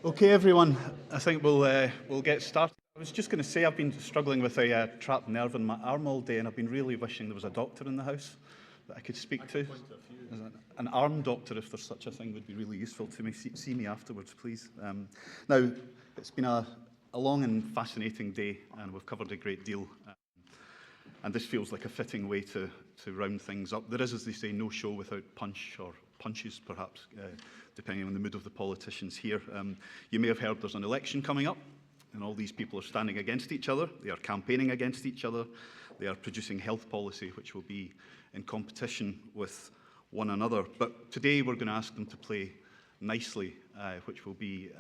Okay, everyone, I think we'll get started. I was just going to say I've been struggling with a trapped nerve in my arm all day, and I've been really wishing there was a doctor in the house that I could speak to. An arm doctor, if there's such a thing, would be really useful to me. See me afterwards, please. Now, it's been a long and fascinating day, and we've covered a great deal. And this feels like a fitting way to round things up. There is, as they say, no show without punch, or punches, perhaps, depending on the mood of the politicians here. You may have heard there's an election coming up, and all these people are standing against each other. They are campaigning against each other. They are producing health policy, which will be in competition with one another. But today we're going to ask them to play nicely, which will be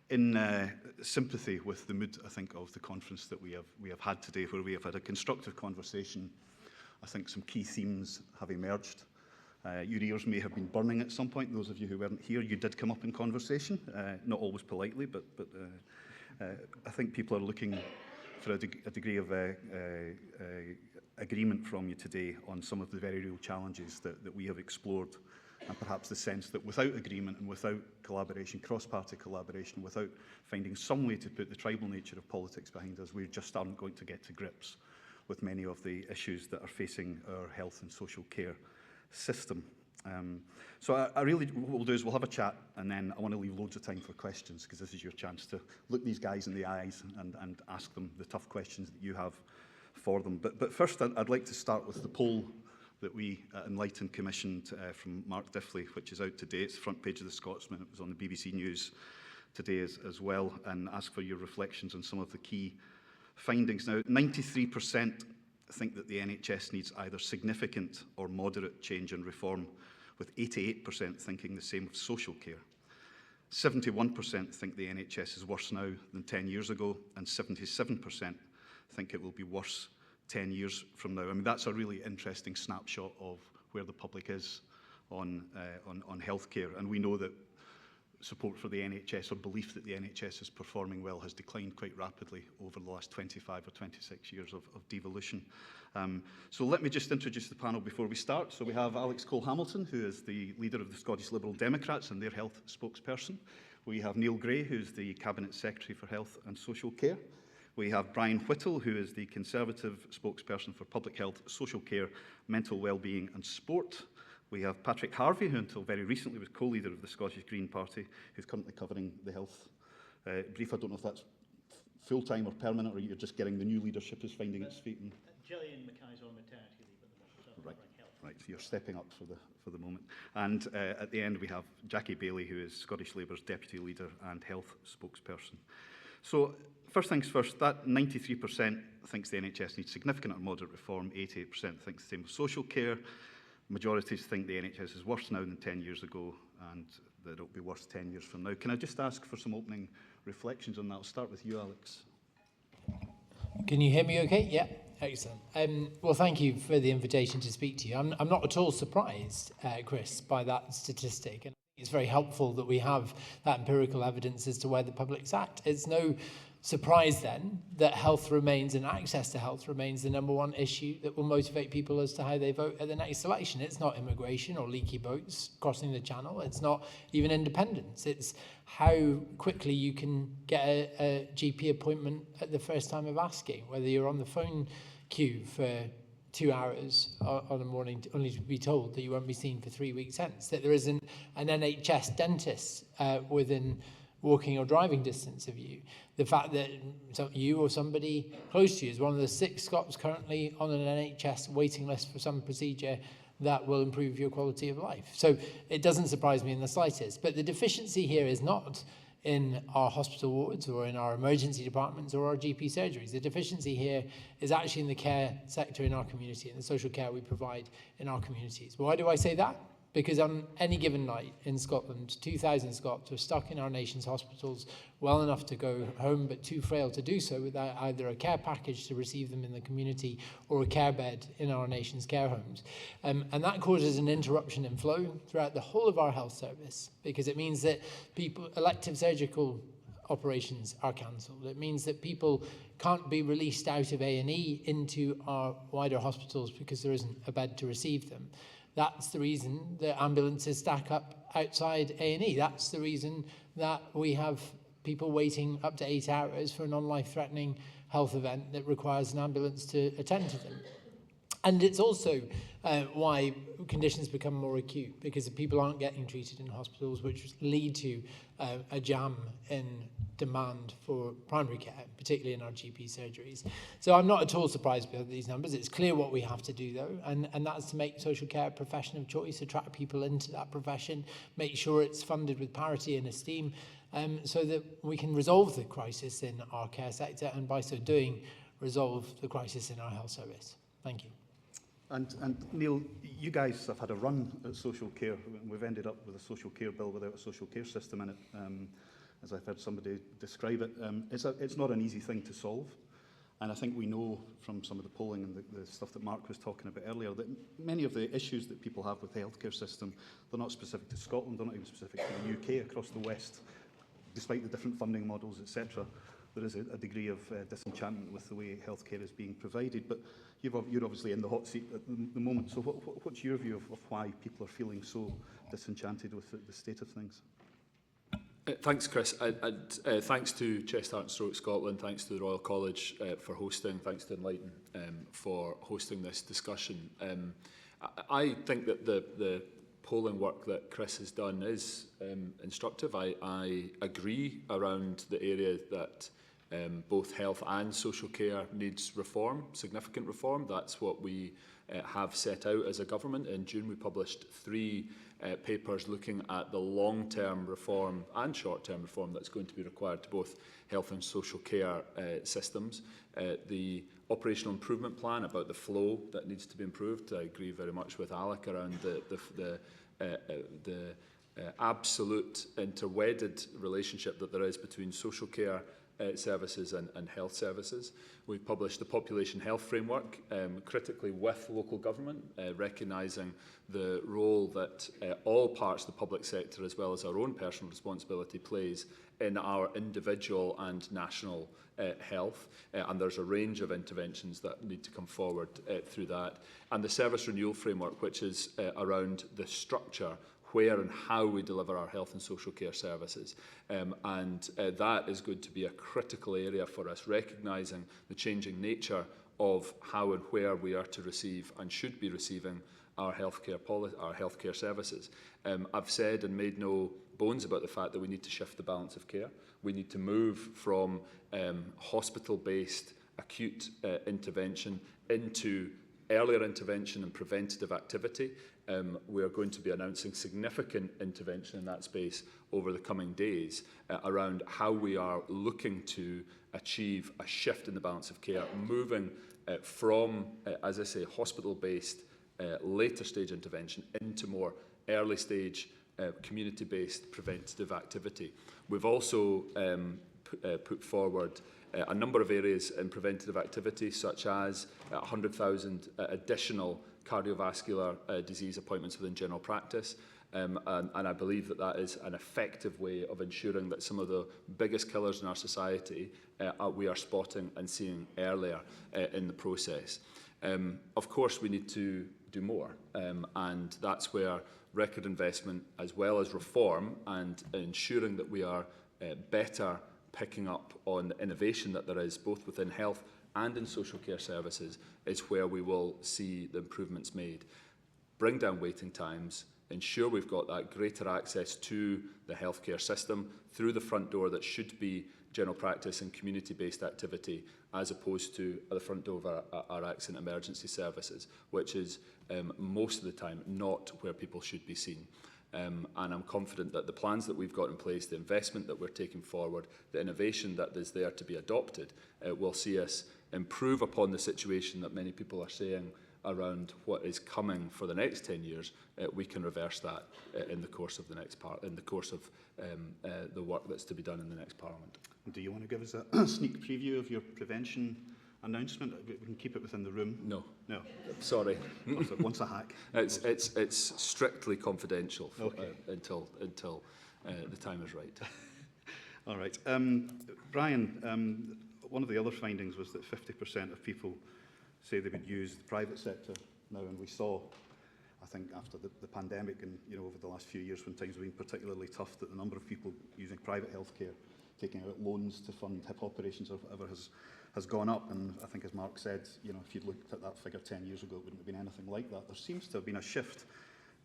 in sympathy with the mood, I think, of the conference that we have had today, where we have had a constructive conversation. I think some key themes have emerged. Your ears may have been burning at some point. Those of you who weren't here, you did come up in conversation, not always politely, but I think people are looking for a degree of agreement from you today on some of the very real challenges that we have explored, and perhaps the sense that without agreement and without collaboration, cross-party collaboration, without finding some way to put the tribal nature of politics behind us, we just aren't going to get to grips with many of the issues that are facing our health and social care system. So I really, what we'll do is we'll have a chat, and then I want to leave loads of time for questions, because this is your chance to look these guys in the eyes and ask them the tough questions that you have for them. But first, I'd like to start with the poll that we at Enlighten commissioned from Mark Diffley, which is out today. It's the front page of the Scotsman. It was on the BBC News today as well, and ask for your reflections on some of the key findings. Now, 93% think that the NHS needs either significant or moderate change and reform, with 88% thinking the same of social care. 71% think the NHS is worse now than 10 years ago, and 77% think it will be worse 10 years from now. I mean, that's a really interesting snapshot of where the public is on healthcare, and we know that support for the NHS, or belief that the NHS is performing well, has declined quite rapidly over the last 25 or 26 years of devolution. So let me just introduce the panel before we start. So we have Alex Cole-Hamilton, who is the leader of the Scottish Liberal Democrats and their health spokesperson. We have Neil Gray, who's the Cabinet Secretary for Health and Social Care. We have Brian Whittle, who is the Conservative spokesperson for Public Health, Social Care, Mental Wellbeing and Sport. We have Patrick Harvie, who until very recently was co-leader of the Scottish Green Party, who's currently covering the health brief. I don't know if that's full-time or permanent, or you're just getting the new leadership is finding its feet. Gillian Mackay's on maternity leave at the moment. Right, so you're stepping up for the moment. And at the end we have Jackie Baillie, who is Scottish Labour's Deputy Leader and Health Spokesperson. So first things first, that 93% thinks the NHS needs significant or moderate reform, 88% thinks the same of social care. Majorities think the NHS is worse now than 10 years ago, and that it'll be worse 10 years from now. Can I just ask for some opening reflections on that? I'll start with you, Alex. Can you hear me okay? Yeah, excellent. Well, thank you for the invitation to speak to you. I'm not at all surprised, Chris, by that statistic. And it's very helpful that we have that empirical evidence as to where the public's at. It's no surprise then that health remains, and access to health remains, the number one issue that will motivate people as to how they vote at the next election. It's not immigration or leaky boats crossing the channel. It's not even independence. It's how quickly you can get a GP appointment at the first time of asking, whether you're on the phone queue for 2 hours on a morning, only to be told that you won't be seen for 3 weeks hence, that there isn't an NHS dentist within walking or driving distance of you. The fact that you or somebody close to you is one of the 6 Scots currently on an NHS waiting list for some procedure that will improve your quality of life. So it doesn't surprise me in the slightest. But the deficiency here is not in our hospital wards or in our emergency departments or our GP surgeries. The deficiency here is actually in the care sector in our community and the social care we provide in our communities. Why do I say that? Because on any given night in Scotland, 2,000 Scots are stuck in our nation's hospitals well enough to go home, but too frail to do so without either a care package to receive them in the community or a care bed in our nation's care homes. And that causes an interruption in flow throughout the whole of our health service, because it means that elective surgical operations are cancelled. It means that people can't be released out of A&E into our wider hospitals because there isn't a bed to receive them. That's the reason that ambulances stack up outside A&E. That's the reason that we have people waiting up to 8 hours for a non-life-threatening health event that requires an ambulance to attend to them. And it's also why conditions become more acute, because people aren't getting treated in hospitals, which lead to a jam in demand for primary care, particularly in our GP surgeries. So I'm not at all surprised by these numbers. It's clear what we have to do, though, and that's to make social care a profession of choice, attract people into that profession, make sure it's funded with parity and esteem, so that we can resolve the crisis in our care sector, and by so doing, resolve the crisis in our health service. Thank you. And Neil, you guys have had a run at social care. We've ended up with a social care bill without a social care system in it, as I've heard somebody describe it. It's not an easy thing to solve. And I think we know from some of the polling and the stuff that Mark was talking about earlier that many of the issues that people have with the healthcare system, they're not specific to Scotland, they're not even specific to the UK. Across the West, despite the different funding models, etc., there is a degree of disenchantment with the way healthcare is being provided. But you're obviously in the hot seat at the moment. So what's your view of why people are feeling so disenchanted with the state of things? Thanks, Chris. Thanks to Chest, Heart and Stroke Scotland, thanks to the Royal College for hosting, thanks to Enlighten for hosting this discussion. I think that the polling work that Chris has done is instructive. I agree around the area that both health and social care needs reform, significant reform. That's what we have set out as a government. In June, we published 3 papers looking at the long-term reform and short-term reform that's going to be required to both health and social care systems. The operational improvement plan about the flow that needs to be improved. I agree very much with Alec around the absolute interwedded relationship that there is between social care services and health services. We've published the population health framework, critically with local government, recognising the role that all parts of the public sector, as well as our own personal responsibility, plays in our individual and national health. And there's a range of interventions that need to come forward through that. And the service renewal framework, which is around the structure, where and how we deliver our health and social care services. That is going to be a critical area for us, recognising the changing nature of how and where we are to receive and should be receiving our healthcare services. I've said and made no bones about the fact that we need to shift the balance of care. We need to move from hospital-based acute intervention into earlier intervention and preventative activity. We are going to be announcing significant intervention in that space over the coming days around how we are looking to achieve a shift in the balance of care, moving from, as I say, hospital-based later stage intervention into more early stage community-based preventative activity. We've also put forward a number of areas in preventative activity, such as 100,000 additional cardiovascular disease appointments within general practice. And I believe that that is an effective way of ensuring that some of the biggest killers in our society we are spotting and seeing earlier in the process. Of course, we need to do more, and that's where record investment, as well as reform and ensuring that we are better picking up on the innovation that there is both within health and in social care services, is where we will see the improvements made. Bring down waiting times, ensure we've got that greater access to the healthcare system through the front door that should be general practice and community-based activity, as opposed to the front door of our accident emergency services, which is most of the time not where people should be seen. And I'm confident that the plans that we've got in place, the investment that we're taking forward, the innovation that is there to be adopted, will see us improve upon the situation that many people are saying around what is coming for the next 10 years. We can reverse that in the course of the next the work that's to be done in the next Parliament. Do you want to give us a sneak preview of your prevention announcement? We can keep it within the room. No. No. Sorry. Once a hack. It's strictly confidential for, okay. Until the time is right. All right. Brian, one of the other findings was that 50% of people say they would use the private sector now, and we saw I think after the pandemic and over the last few years when times have been particularly tough, that the number of people using private healthcare, taking out loans to fund hip operations or whatever has gone up. And I think, as Mark said, if you'd looked at that figure 10 years ago, it wouldn't have been anything like that. There seems to have been a shift.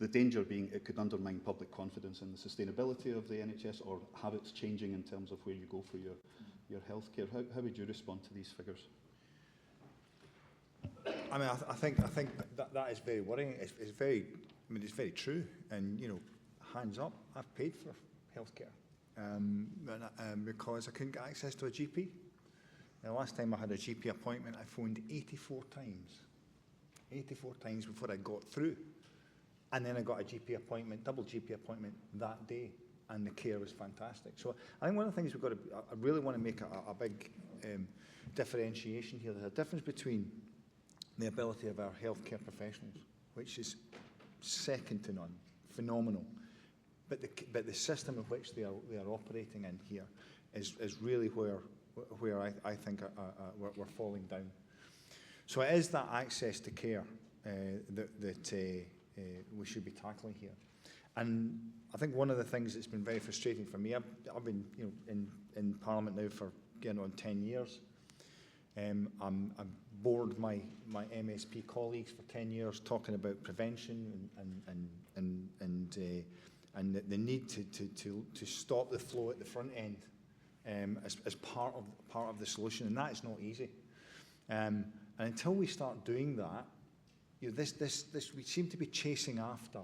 The danger being it could undermine public confidence in the sustainability of the NHS, or habits changing in terms of where you go for your healthcare. How would you respond to these figures? I mean, I think that is very worrying. It's very true. And hands up, I've paid for healthcare because I couldn't get access to a GP. The last time I had a GP appointment, I phoned 84 times before I got through. And then I got a GP appointment, double GP appointment that day, and the care was fantastic. So I think one of the things I really want to make a big differentiation here. There's a difference between the ability of our healthcare professionals, which is second to none, phenomenal. But the system in which they are operating in here is really where I think we're falling down. So it is that access to care that we should be tackling here. And I think one of the things that's been very frustrating for me, I've been in Parliament now for getting on 10 years. I've bored my MSP colleagues for 10 years talking about prevention and the need to stop the flow at the front end as part of the solution, and that is not easy. And until we start doing that, this we seem to be chasing after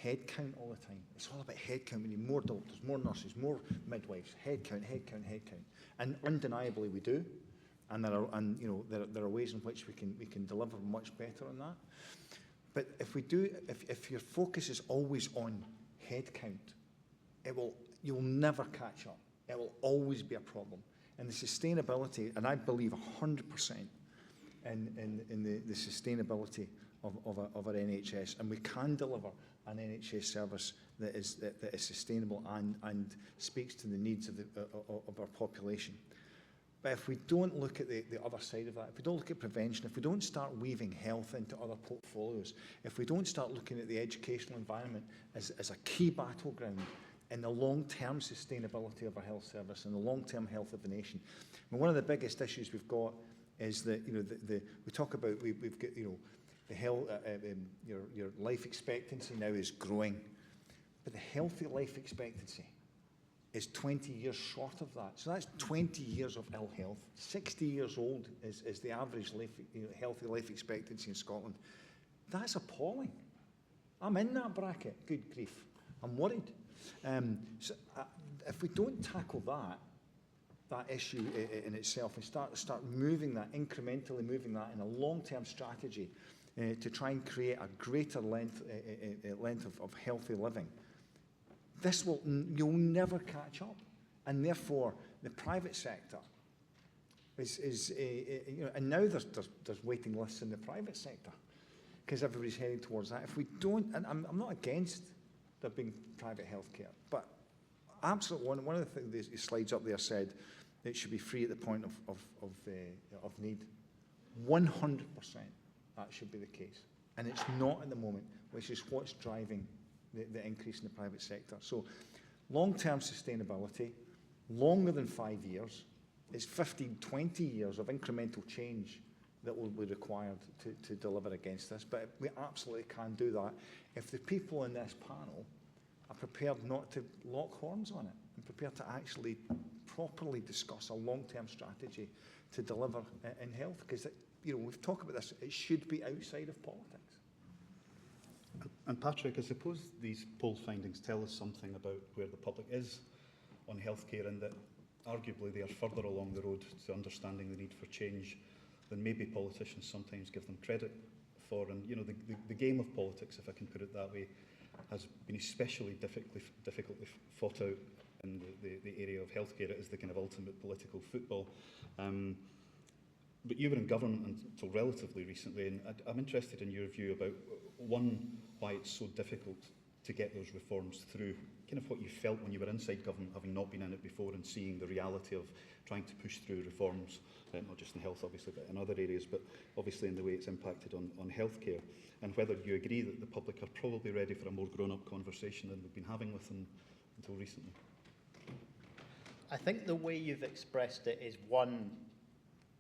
headcount all the time. It's all about headcount. We need more doctors, more nurses, more midwives. Headcount. And undeniably we do. And there are ways in which we can deliver much better on that. But if your focus is always on headcount, you'll never catch up. It will always be a problem. And the sustainability, and I believe 100% in the sustainability of our NHS, and we can deliver an NHS service that is sustainable and speaks to the needs of our population. But if we don't look at the other side of that, if we don't look at prevention, if we don't start weaving health into other portfolios, if we don't start looking at the educational environment as a key battleground in the long-term sustainability of our health service and the long-term health of the nation. And one of the biggest issues we've got is that we talk about we've got the health your life expectancy now is growing, but the healthy life expectancy is 20 years short of that. So that's 20 years of ill health. 60 years old is the average healthy life expectancy in Scotland. That's appalling. I'm in that bracket. Good grief. I'm worried. If we don't tackle that issue in itself and start moving that, incrementally moving that in a long-term strategy to try and create a greater length of healthy living, you'll never catch up. And therefore, the private sector is and now there's waiting lists in the private sector because everybody's heading towards that. If we don't, and I'm not against there being private healthcare, but absolutely one of the things, the slides up there said it should be free at the point of need. 100% that should be the case, and it's not at the moment, which is what's driving the increase in the private sector. So long-term sustainability, longer than 5 years, is 15, 20 years of incremental change that will be required to deliver against this. But we absolutely can do that if the people in this panel are prepared not to lock horns on it and prepared to actually properly discuss a long-term strategy to deliver in health. Because we've talked about this, it should be outside of politics. And Patrick, I suppose these poll findings tell us something about where the public is on healthcare, and that arguably they are further along the road to understanding the need for change than maybe politicians sometimes give them credit for. And the game of politics, if I can put it that way, has been especially difficultly fought out in the area of healthcare. It is the kind of ultimate political football. But you were in government until relatively recently, and I'm interested in your view about, one, why it's so difficult to get those reforms through, kind of what you felt when you were inside government, having not been in it before, and seeing the reality of trying to push through reforms, not just in health obviously, but in other areas, but obviously in the way it's impacted on healthcare, and whether you agree that the public are probably ready for a more grown-up conversation than we've been having with them until recently. I think the way you've expressed it is one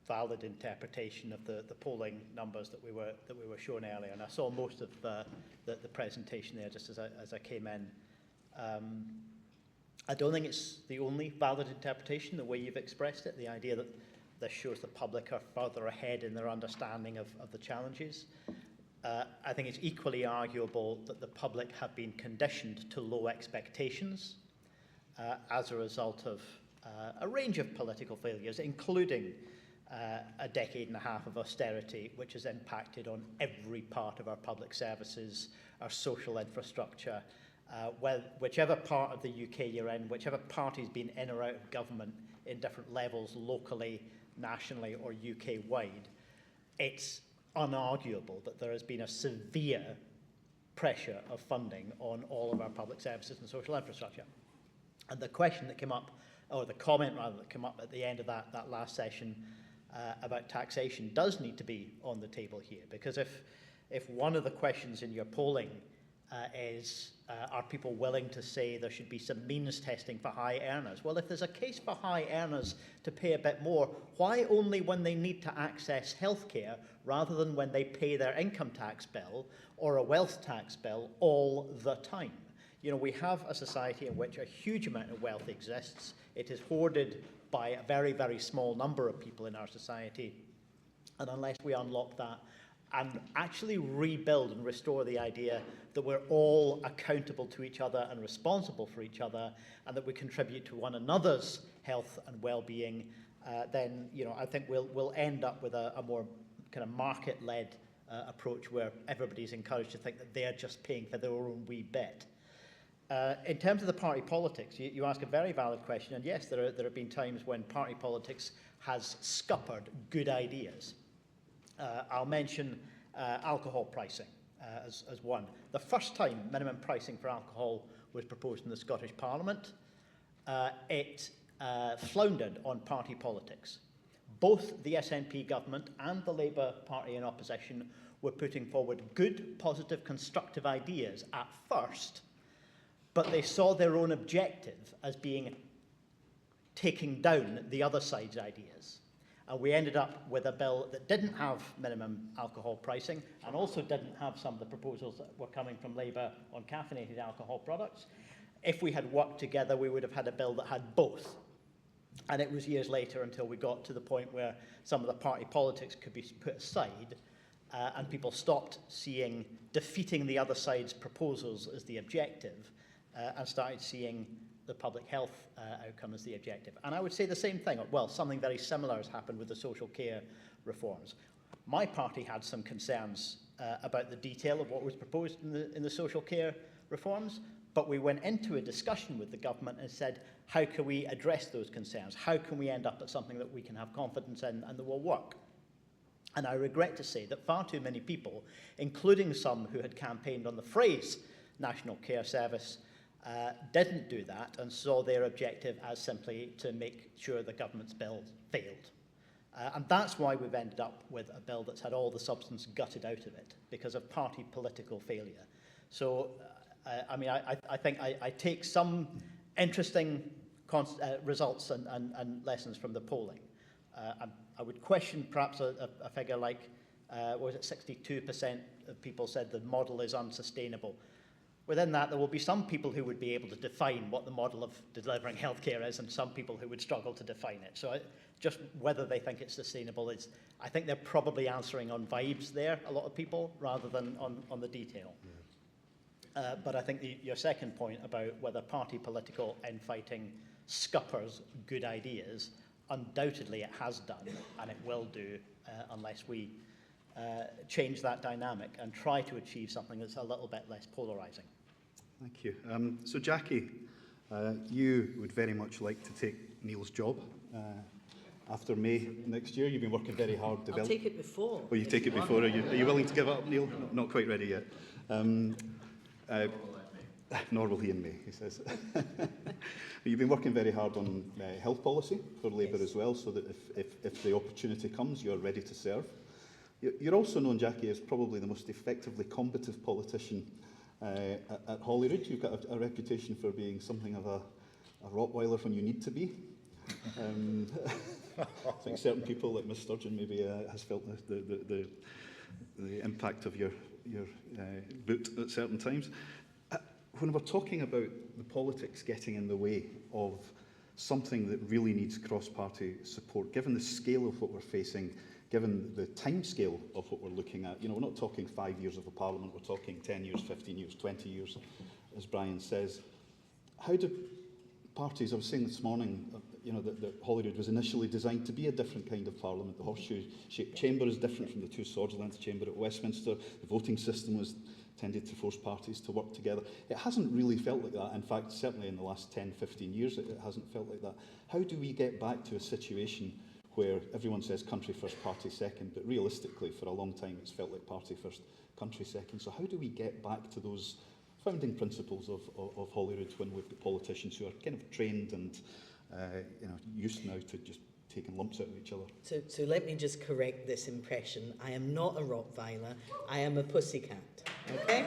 valid interpretation of the polling numbers that we were shown earlier, and I saw most of the presentation there just as I came in. I don't think it's the only valid interpretation, the way you've expressed it, the idea that this shows the public are further ahead in their understanding of the challenges. I think it's equally arguable that the public have been conditioned to low expectations as a result of a range of political failures, including a decade and a half of austerity, which has impacted on every part of our public services, our social infrastructure. Whichever part of the UK you're in, whichever party's been in or out of government in different levels, locally, nationally, or UK-wide, it's unarguable that there has been a severe pressure of funding on all of our public services and social infrastructure. And the question that came up, or the comment rather that came up at the end of that last session about taxation does need to be on the table here, because if one of the questions in your polling is, are people willing to say there should be some means testing for high earners? Well, if there's a case for high earners to pay a bit more, why only when they need to access healthcare rather than when they pay their income tax bill or a wealth tax bill all the time? You know, we have a society in which a huge amount of wealth exists. It is hoarded by a very, very small number of people in our society. And unless we unlock that and actually rebuild and restore the idea that we're all accountable to each other and responsible for each other, and that we contribute to one another's health and well-being, then, you know, I think we'll end up with a more kind of market-led approach where everybody's encouraged to think that they're just paying for their own wee bit. In terms of the party politics, you ask a very valid question, and yes, there have been times when party politics has scuppered good ideas. I'll mention alcohol pricing as one. The first time minimum pricing for alcohol was proposed in the Scottish Parliament, it floundered on party politics. Both the SNP government and the Labour Party in opposition were putting forward good, positive, constructive ideas at first, but they saw their own objective as being taking down the other side's ideas. And we ended up with a bill that didn't have minimum alcohol pricing and also didn't have some of the proposals that were coming from Labour on caffeinated alcohol products. If we had worked together, we would have had a bill that had both. And it was years later until we got to the point where some of the party politics could be put aside and people stopped seeing defeating the other side's proposals as the objective and started seeing the public health outcome as the objective. And I would say the same thing, well, something very similar has happened with the social care reforms. My party had some concerns about the detail of what was proposed in the social care reforms, but we went into a discussion with the government and said, how can we address those concerns? How can we end up at something that we can have confidence in and that will work? And I regret to say that far too many people, including some who had campaigned on the phrase National Care Service, didn't do that and saw their objective as simply to make sure the government's bill failed. And that's why we've ended up with a bill that's had all the substance gutted out of it, because of party political failure. So, I mean, I think I take some interesting results and lessons from the polling. I would question perhaps a figure like, was it 62% of people said the model is unsustainable. Within that, there will be some people who would be able to define what the model of delivering healthcare is, and some people who would struggle to define it. So just whether they think it's sustainable is, I think they're probably answering on vibes there, a lot of people, rather than on the detail. Yeah. But I think your second point about whether party political infighting scuppers good ideas, undoubtedly it has done, and it will do unless we change that dynamic and try to achieve something that's a little bit less polarising. Thank you. So Jackie, you would very much like to take Neil's job after May next year. You've been working very hard to I'll take it before. Oh, you take it before. Are you willing to give it up, Neil? Not quite ready yet. Nor will he in May, he says. You've been working very hard on health policy for Labour as well, so that if the opportunity comes, you're ready to serve. You're also known, Jackie, as probably the most effectively combative politician at Holyrood. You've got a reputation for being something of a Rottweiler when you need to be. I think certain people, like Miss Sturgeon, maybe has felt the impact of your boot at certain times. When we're talking about the politics getting in the way of something that really needs cross-party support, given the scale of what we're facing, given the time scale of what we're looking at, you know, we're not talking 5 years of a parliament, we're talking 10 years, 15 years, 20 years, as Brian says. How do parties, I was saying this morning, you know, that Holyrood was initially designed to be a different kind of parliament. The horseshoe-shaped chamber is different from the two swords-length chamber at Westminster. The voting system was tended to force parties to work together. It hasn't really felt like that. In fact, certainly in the last 10, 15 years, it hasn't felt like that. How do we get back to a situation where everyone says country first, party second, but realistically, for a long time, it's felt like party first, country second. So how do we get back to those founding principles of Holyrood when we've got politicians who are kind of trained and you know, used now to just taking lumps out of each other? So let me just correct this impression. I am not a Rottweiler. I am a pussycat. Okay?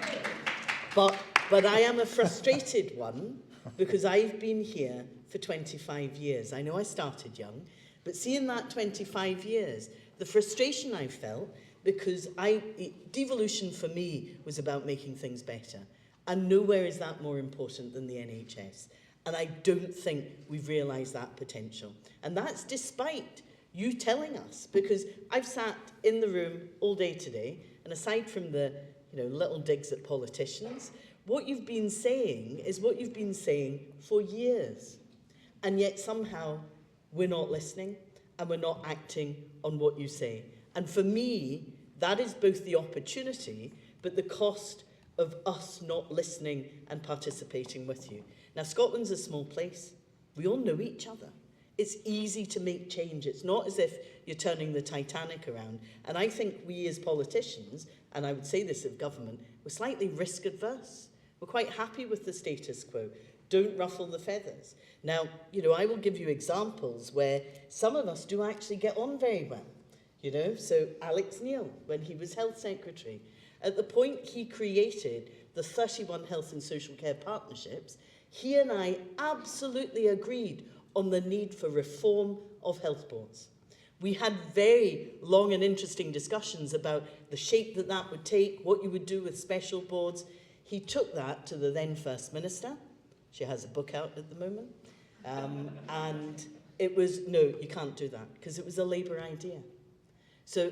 But I am a frustrated one because I've been here for 25 years. I know I started young, but see, in that 25 years, the frustration I felt, because devolution for me was about making things better. And nowhere is that more important than the NHS. And I don't think we've realised that potential. And that's despite you telling us, because I've sat in the room all day today, and aside from the little digs at politicians, what you've been saying is what you've been saying for years. And yet somehow we're not listening and we're not acting on what you say. And for me, that is both the opportunity, but the cost of us not listening and participating with you. Now, Scotland's a small place. We all know each other. It's easy to make change. It's not as if you're turning the Titanic around. And I think we as politicians, and I would say this of government, we're slightly risk adverse. We're quite happy with the status quo. Don't ruffle the feathers. Now, I will give you examples where some of us do actually get on very well. So Alex Neil, when he was Health Secretary, at the point he created the 31 health and social care partnerships, he and I absolutely agreed on the need for reform of health boards. We had very long and interesting discussions about the shape that would take, what you would do with special boards. He took that to the then First Minister. She has a book out at the moment. And it was, no, you can't do that, because it was a Labour idea. So,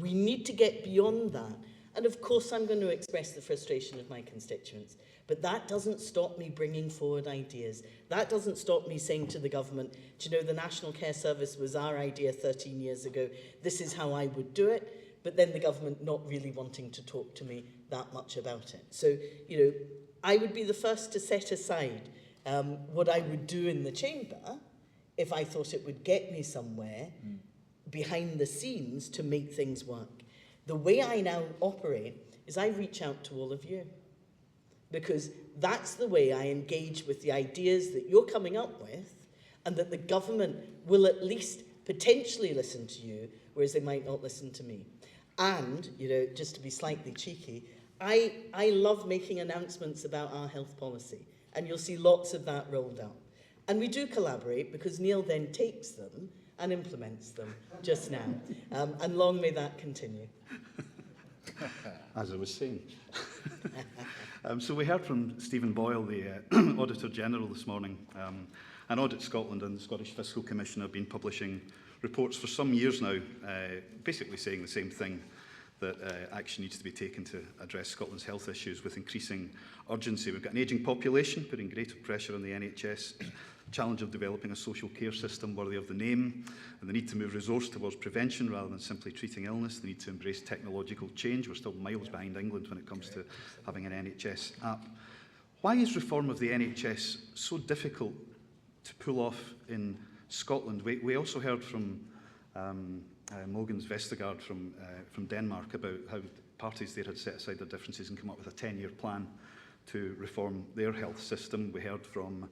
we need to get beyond that. And of course, I'm going to express the frustration of my constituents. But that doesn't stop me bringing forward ideas. That doesn't stop me saying to the government, the National Care Service was our idea 13 years ago. This is how I would do it. But then the government not really wanting to talk to me that much about it. So, I would be the first to set aside what I would do in the chamber if I thought it would get me somewhere behind the scenes to make things work. The way I now operate is I reach out to all of you, because that's the way I engage with the ideas that you're coming up with, and that the government will at least potentially listen to you, whereas they might not listen to me. And, just to be slightly cheeky, I love making announcements about our health policy, and you'll see lots of that rolled out. And we do collaborate, because Neil then takes them and implements them just now. And long may that continue. As I was saying. So we heard from Stephen Boyle, the Auditor General, this morning. And Audit Scotland and the Scottish Fiscal Commission have been publishing reports for some years now, basically saying the same thing, that action needs to be taken to address Scotland's health issues with increasing urgency. We've got an ageing population putting greater pressure on the NHS, challenge of developing a social care system worthy of the name, and the need to move resource towards prevention rather than simply treating illness, the need to embrace technological change. We're still miles behind England when it comes to having an NHS app. Why is reform of the NHS so difficult to pull off in Scotland? We also heard from Mogens Vestergaard from Denmark about how parties there had set aside their differences and come up with a 10-year plan to reform their health system. We heard from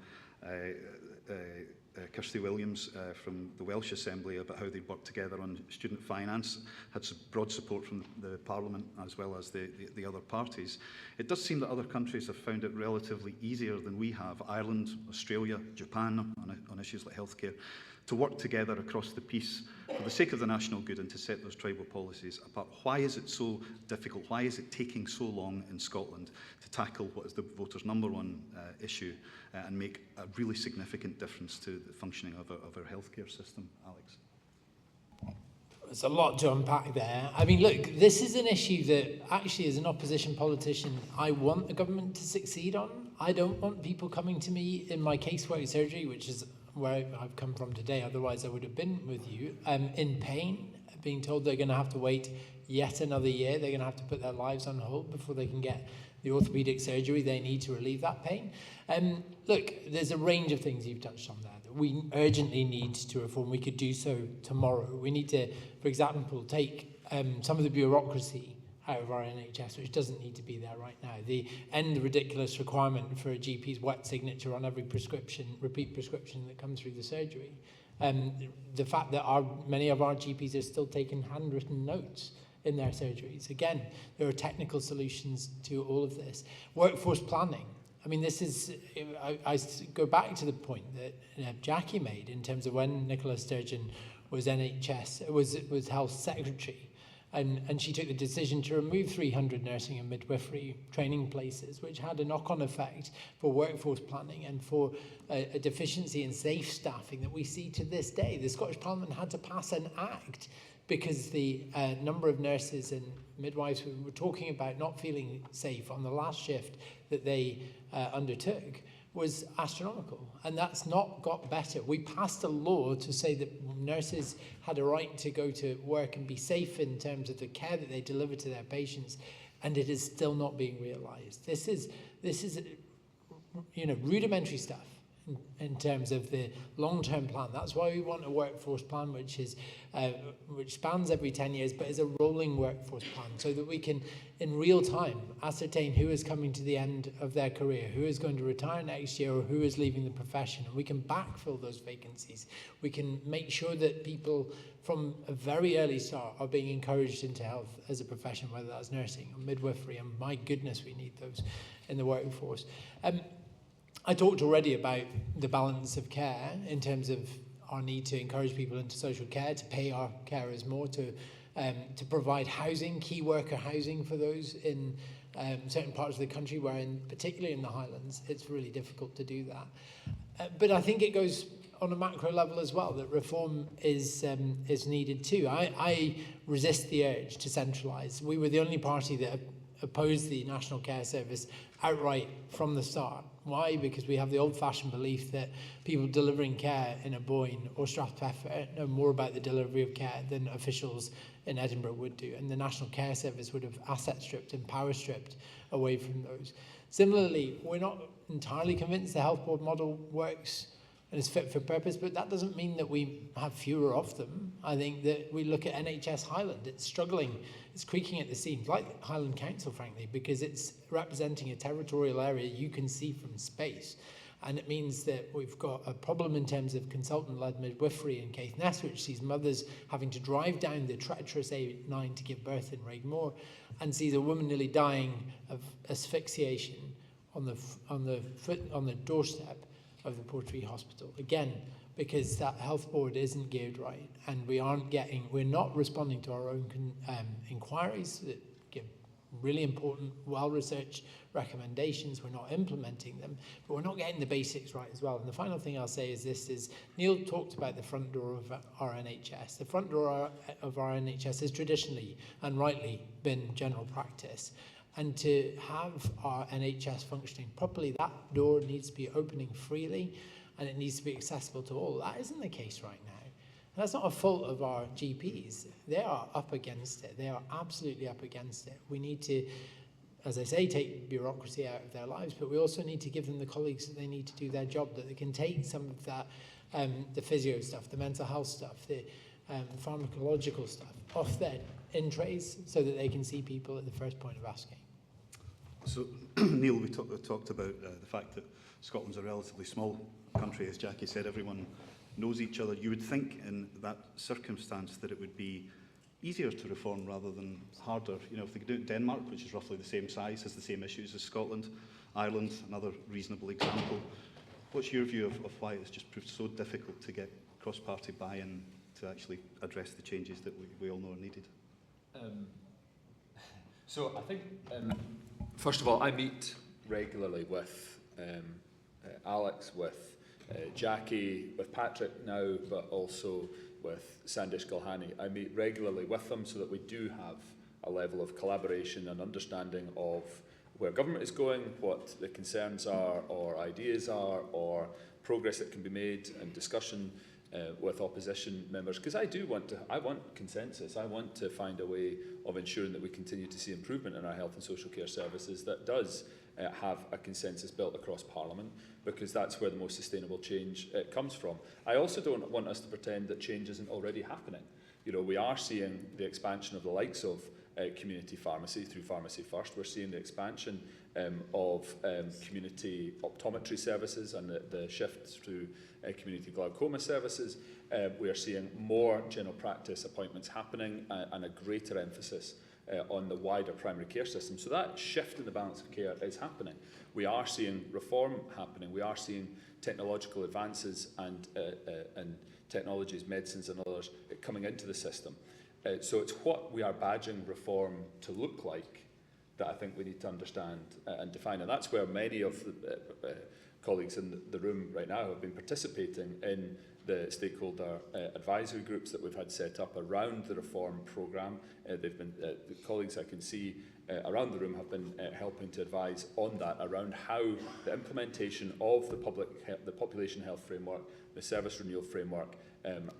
Kirsty Williams from the Welsh Assembly about how they work together on student finance, had some broad support from the Parliament as well as the other parties. It does seem that other countries have found it relatively easier than we have, Ireland, Australia, Japan, on issues like healthcare, to work together across the piece for the sake of the national good and to set those tribal policies apart. Why is it so difficult? Why is it taking so long in Scotland to tackle what is the voters' #1 issue and make a really significant difference to the functioning of our healthcare system, Alex? There's a lot to unpack there. I mean, look, this is an issue that actually, as an opposition politician, I want the government to succeed on. I don't want people coming to me in my casework surgery, which is where I've come from today, otherwise I would have been with you, in pain, being told they're going to have to wait yet another year, they're going to have to put their lives on hold before they can get the orthopaedic surgery they need to relieve that pain. Look, there's a range of things you've touched on there that we urgently need to reform. We could do so tomorrow. We need to, for example, take some of the bureaucracy out of our NHS, which doesn't need to be there right now. The end the ridiculous requirement for a GP's wet signature on every prescription, repeat prescription that comes through the surgery. The fact that many of our GPs are still taking handwritten notes in their surgeries. Again, there are technical solutions to all of this. Workforce planning. I mean, this is, I go back to the point that Jackie made in terms of when Nicola Sturgeon was was Health Secretary. And she took the decision to remove 300 nursing and midwifery training places, which had a knock-on effect for workforce planning and for a deficiency in safe staffing that we see to this day. The Scottish Parliament had to pass an act because the number of nurses and midwives who were talking about not feeling safe on the last shift that they undertook was astronomical, and that's not got better. We passed a law to say that nurses had a right to go to work and be safe in terms of the care that they deliver to their patients, and it is still not being realised. This is rudimentary stuff in terms of the long-term plan. That's why we want a workforce plan which spans every 10 years, but is a rolling workforce plan, so that we can, in real time, ascertain who is coming to the end of their career, who is going to retire next year, or who is leaving the profession, and we can backfill those vacancies. We can make sure that people from a very early start are being encouraged into health as a profession, whether that's nursing or midwifery, and my goodness, we need those in the workforce. I talked already about the balance of care in terms of our need to encourage people into social care, to pay our carers more, to provide housing, key worker housing for those in certain parts of the country where, particularly in the Highlands, it's really difficult to do that. But I think it goes on a macro level as well, that reform is needed too. I resist the urge to centralise. We were the only party that opposed the National Care Service outright from the start. Why? Because we have the old-fashioned belief that people delivering care in a Boyne or Strathpeffer know more about the delivery of care than officials in Edinburgh would do, and the National Care Service would have asset stripped and power stripped away from those. Similarly, we're not entirely convinced the health board model works and is fit for purpose, but that doesn't mean that we have fewer of them. I think that we look at NHS Highland, it's struggling, it's creaking at the seams, like Highland Council, frankly, because it's representing a territorial area you can see from space. And it means that we've got a problem in terms of consultant-led midwifery in Caithness, which sees mothers having to drive down the treacherous A9 to give birth in Raigmore, and sees a woman nearly dying of asphyxiation on the doorstep of the Portree Hospital. Again, because that health board isn't geared right, and we're not responding to our own inquiries that give really important, well-researched recommendations. We're not implementing them, but we're not getting the basics right as well. And the final thing I'll say is this: Neil talked about the front door of our NHS. The front door of our NHS has traditionally and rightly been general practice. And to have our NHS functioning properly, that door needs to be opening freely, and it needs to be accessible to all. That isn't the case right now. And that's not a fault of our GPs. They are up against it. They are absolutely up against it. We need to, as I say, take bureaucracy out of their lives, but we also need to give them the colleagues that they need to do their job, that they can take some of that, the physio stuff, the mental health stuff, the pharmacological stuff off their in trays, so that they can see people at the first point of asking. So, Neil, we talked about the fact that Scotland's a relatively small country. As Jackie said, everyone knows each other. You would think in that circumstance that it would be easier to reform rather than harder. You know, if they could do it in Denmark, which is roughly the same size, has the same issues as Scotland, Ireland, another reasonable example. What's your view of why it's just proved so difficult to get cross-party buy-in to actually address the changes that we all know are needed? So I think, first of all, I meet regularly with Alex, with Jackie, with Patrick now, but also with Sandesh Gulhani. I meet regularly with them so that we do have a level of collaboration and understanding of where government is going, what the concerns are or ideas are, or progress that can be made, and discussion with opposition members, because I want consensus. I want to find a way of ensuring that we continue to see improvement in our health and social care services that does have a consensus built across Parliament, because that's where the most sustainable change comes from. I also don't want us to pretend that change isn't already happening. You know, we are seeing the expansion of the likes of community pharmacy through Pharmacy First. We're seeing the expansion of community optometry services and the shift through community glaucoma services. We are seeing more general practice appointments happening and a greater emphasis on the wider primary care system. So that shift in the balance of care is happening. We are seeing reform happening. We are seeing technological advances and technologies, medicines and others coming into the system. So it's what we are badging reform to look like that I think we need to understand and define. And that's where many of the colleagues in the room right now have been participating in the stakeholder advisory groups that we've had set up around the reform programme. They've been, the colleagues I can see around the room have been helping to advise on that, around how the implementation of the population health framework, the service renewal framework,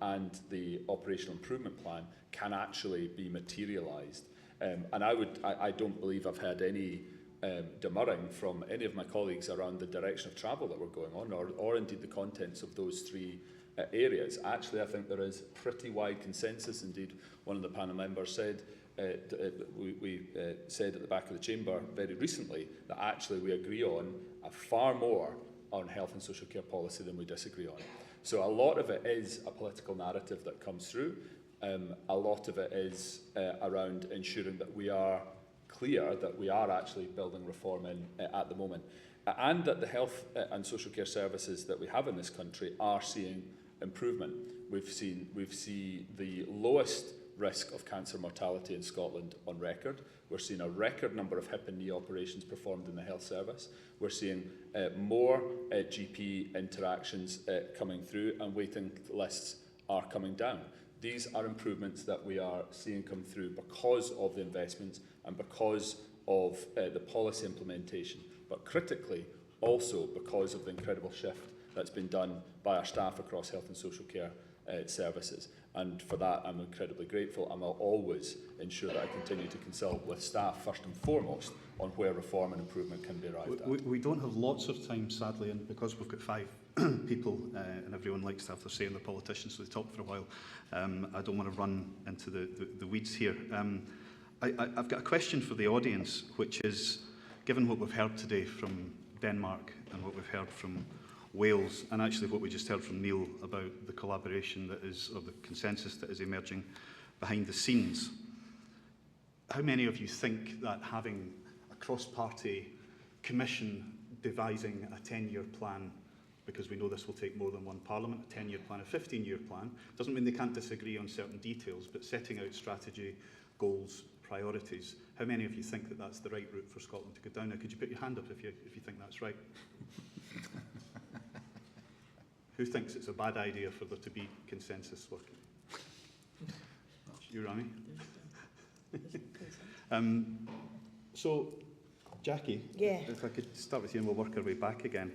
and the operational improvement plan can actually be materialised. And I don't believe I've had any demurring from any of my colleagues around the direction of travel that we're going on, or indeed the contents of those three areas. Actually, I think there is pretty wide consensus. Indeed, one of the panel members said, we said at the back of the chamber very recently that actually we agree on far more on health and social care policy than we disagree on. So a lot of it is a political narrative that comes through. A lot of it is around ensuring that we are clear that we are actually building reform in at the moment, and that the health and social care services that we have in this country are seeing improvement. We've seen the lowest risk of cancer mortality in Scotland on record. We're seeing a record number of hip and knee operations performed in the health service. We're seeing more GP interactions coming through, and waiting lists are coming down. These are improvements that we are seeing come through because of the investments and because of the policy implementation, but critically also because of the incredible shift that's been done by our staff across health and social care services. And for that, I'm incredibly grateful, and I'll always ensure that I continue to consult with staff first and foremost on where reform and improvement can be arrived at. We don't have lots of time, sadly, and because we've got 5 people and everyone likes to have their say in the politicians, so they talk for a while. I don't want to run into the weeds here. I've got a question for the audience, which is, given what we've heard today from Denmark and what we've heard from Wales, and actually what we just heard from Neil about the collaboration that is, or the consensus that is emerging behind the scenes, how many of you think that having a cross-party commission devising a 10-year plan, because we know this will take more than one parliament, a 10-year plan, a 15-year plan, doesn't mean they can't disagree on certain details, but setting out strategy, goals, priorities, how many of you think that that's the right route for Scotland to go down? Now, could you put your hand up if you think that's right? Who thinks it's a bad idea for there to be consensus working? You, Rami? So, Jackie, yeah. If I could start with you and we'll work our way back again.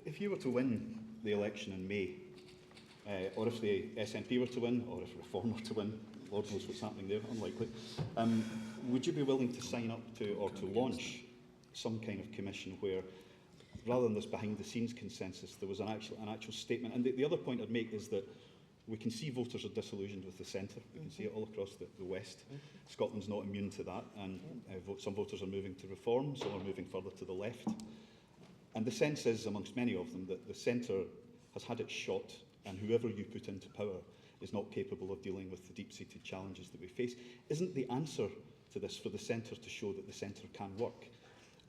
If you were to win the election in May, or if the SNP were to win, or if Reform were to win, Lord knows what's happening there, unlikely, would you be willing to sign up to, or to launch some kind of commission where, rather than this behind-the-scenes consensus, there was an actual statement? And the other point I'd make is that we can see voters are disillusioned with the centre. We can see it all across the West. Scotland's not immune to that, and some voters are moving to reform, some are moving further to the left. And the sense is, amongst many of them, that the centre has had its shot, and whoever you put into power is not capable of dealing with the deep-seated challenges that we face. Isn't the answer to this for the centre to show that the centre can work,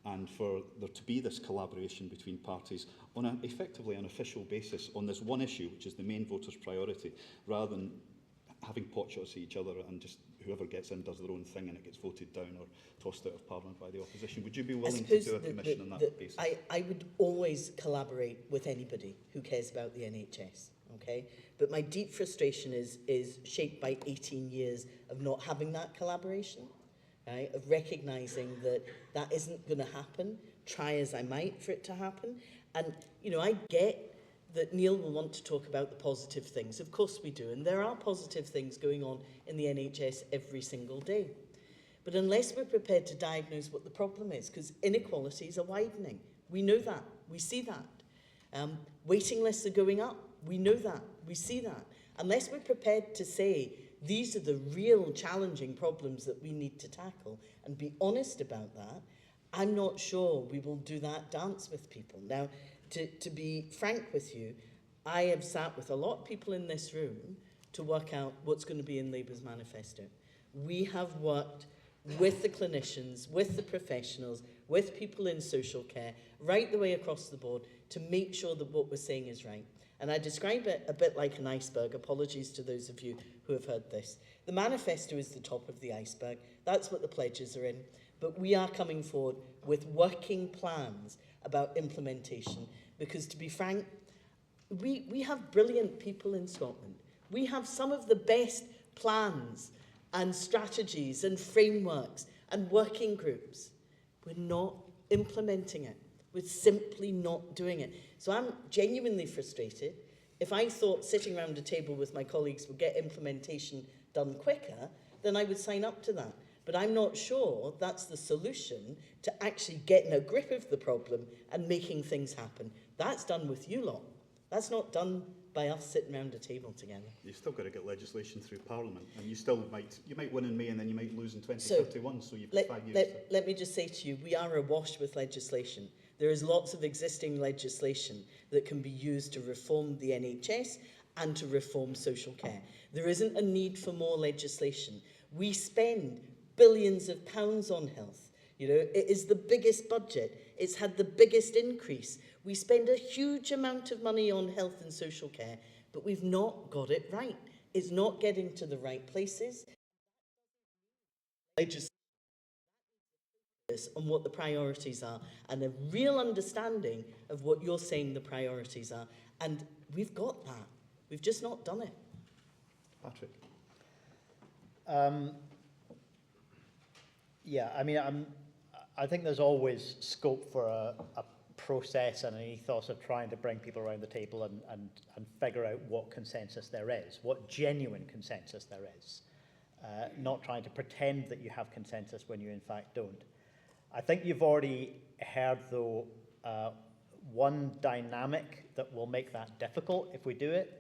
and for there to be this collaboration between parties on an effectively an official basis on this one issue, which is the main voters' priority, rather than having potshots at each other and just whoever gets in does their own thing and it gets voted down or tossed out of Parliament by the opposition? Would you be willing to do a commission on that basis? I would always collaborate with anybody who cares about the NHS, okay? But my deep frustration is shaped by 18 years of not having that collaboration, right? Of recognising that that isn't going to happen, try as I might for it to happen. And, you know, I get that Neil will want to talk about the positive things. Of course we do. And there are positive things going on in the NHS every single day. But unless we're prepared to diagnose what the problem is, because inequalities are widening. We know that. We see that. Waiting lists are going up. We know that. We see that. Unless we're prepared to say, these are the real challenging problems that we need to tackle and be honest about that, I'm not sure we will do that dance with people. Now, to be frank with you, I have sat with a lot of people in this room to work out what's going to be in Labour's manifesto. We have worked with the clinicians, with the professionals, with people in social care, right the way across the board to make sure that what we're saying is right. And I describe it a bit like an iceberg. Apologies to those of you who have heard this. The manifesto is the top of the iceberg. That's what the pledges are in. But we are coming forward with working plans about implementation. Because to be frank, we have brilliant people in Scotland. We have some of the best plans and strategies and frameworks and working groups. We're not implementing it. We're simply not doing it. So I'm genuinely frustrated. If I thought sitting around a table with my colleagues would get implementation done quicker, then I would sign up to that. But I'm not sure that's the solution to actually getting a grip of the problem and making things happen. That's done with you lot. That's not done by us sitting around a table together. You've still got to get legislation through Parliament, and you might win in May and then you might lose in 2031, so you've got 5 years. Let me just say to you, we are awash with legislation. There is lots of existing legislation that can be used to reform the NHS and to reform social care. There isn't a need for more legislation. We spend billions of pounds on health. You know, it is the biggest budget. It's had the biggest increase. We spend a huge amount of money on health and social care, but we've not got it right. It's not getting to the right places. On what the priorities are and a real understanding of what you're saying the priorities are. And we've got that. We've just not done it. Patrick? Yeah, I mean, I think there's always scope for a process and an ethos of trying to bring people around the table and figure out what consensus there is, what genuine consensus there is. Not trying to pretend that you have consensus when you in fact don't. I think you've already heard, though, one dynamic that will make that difficult if we do it.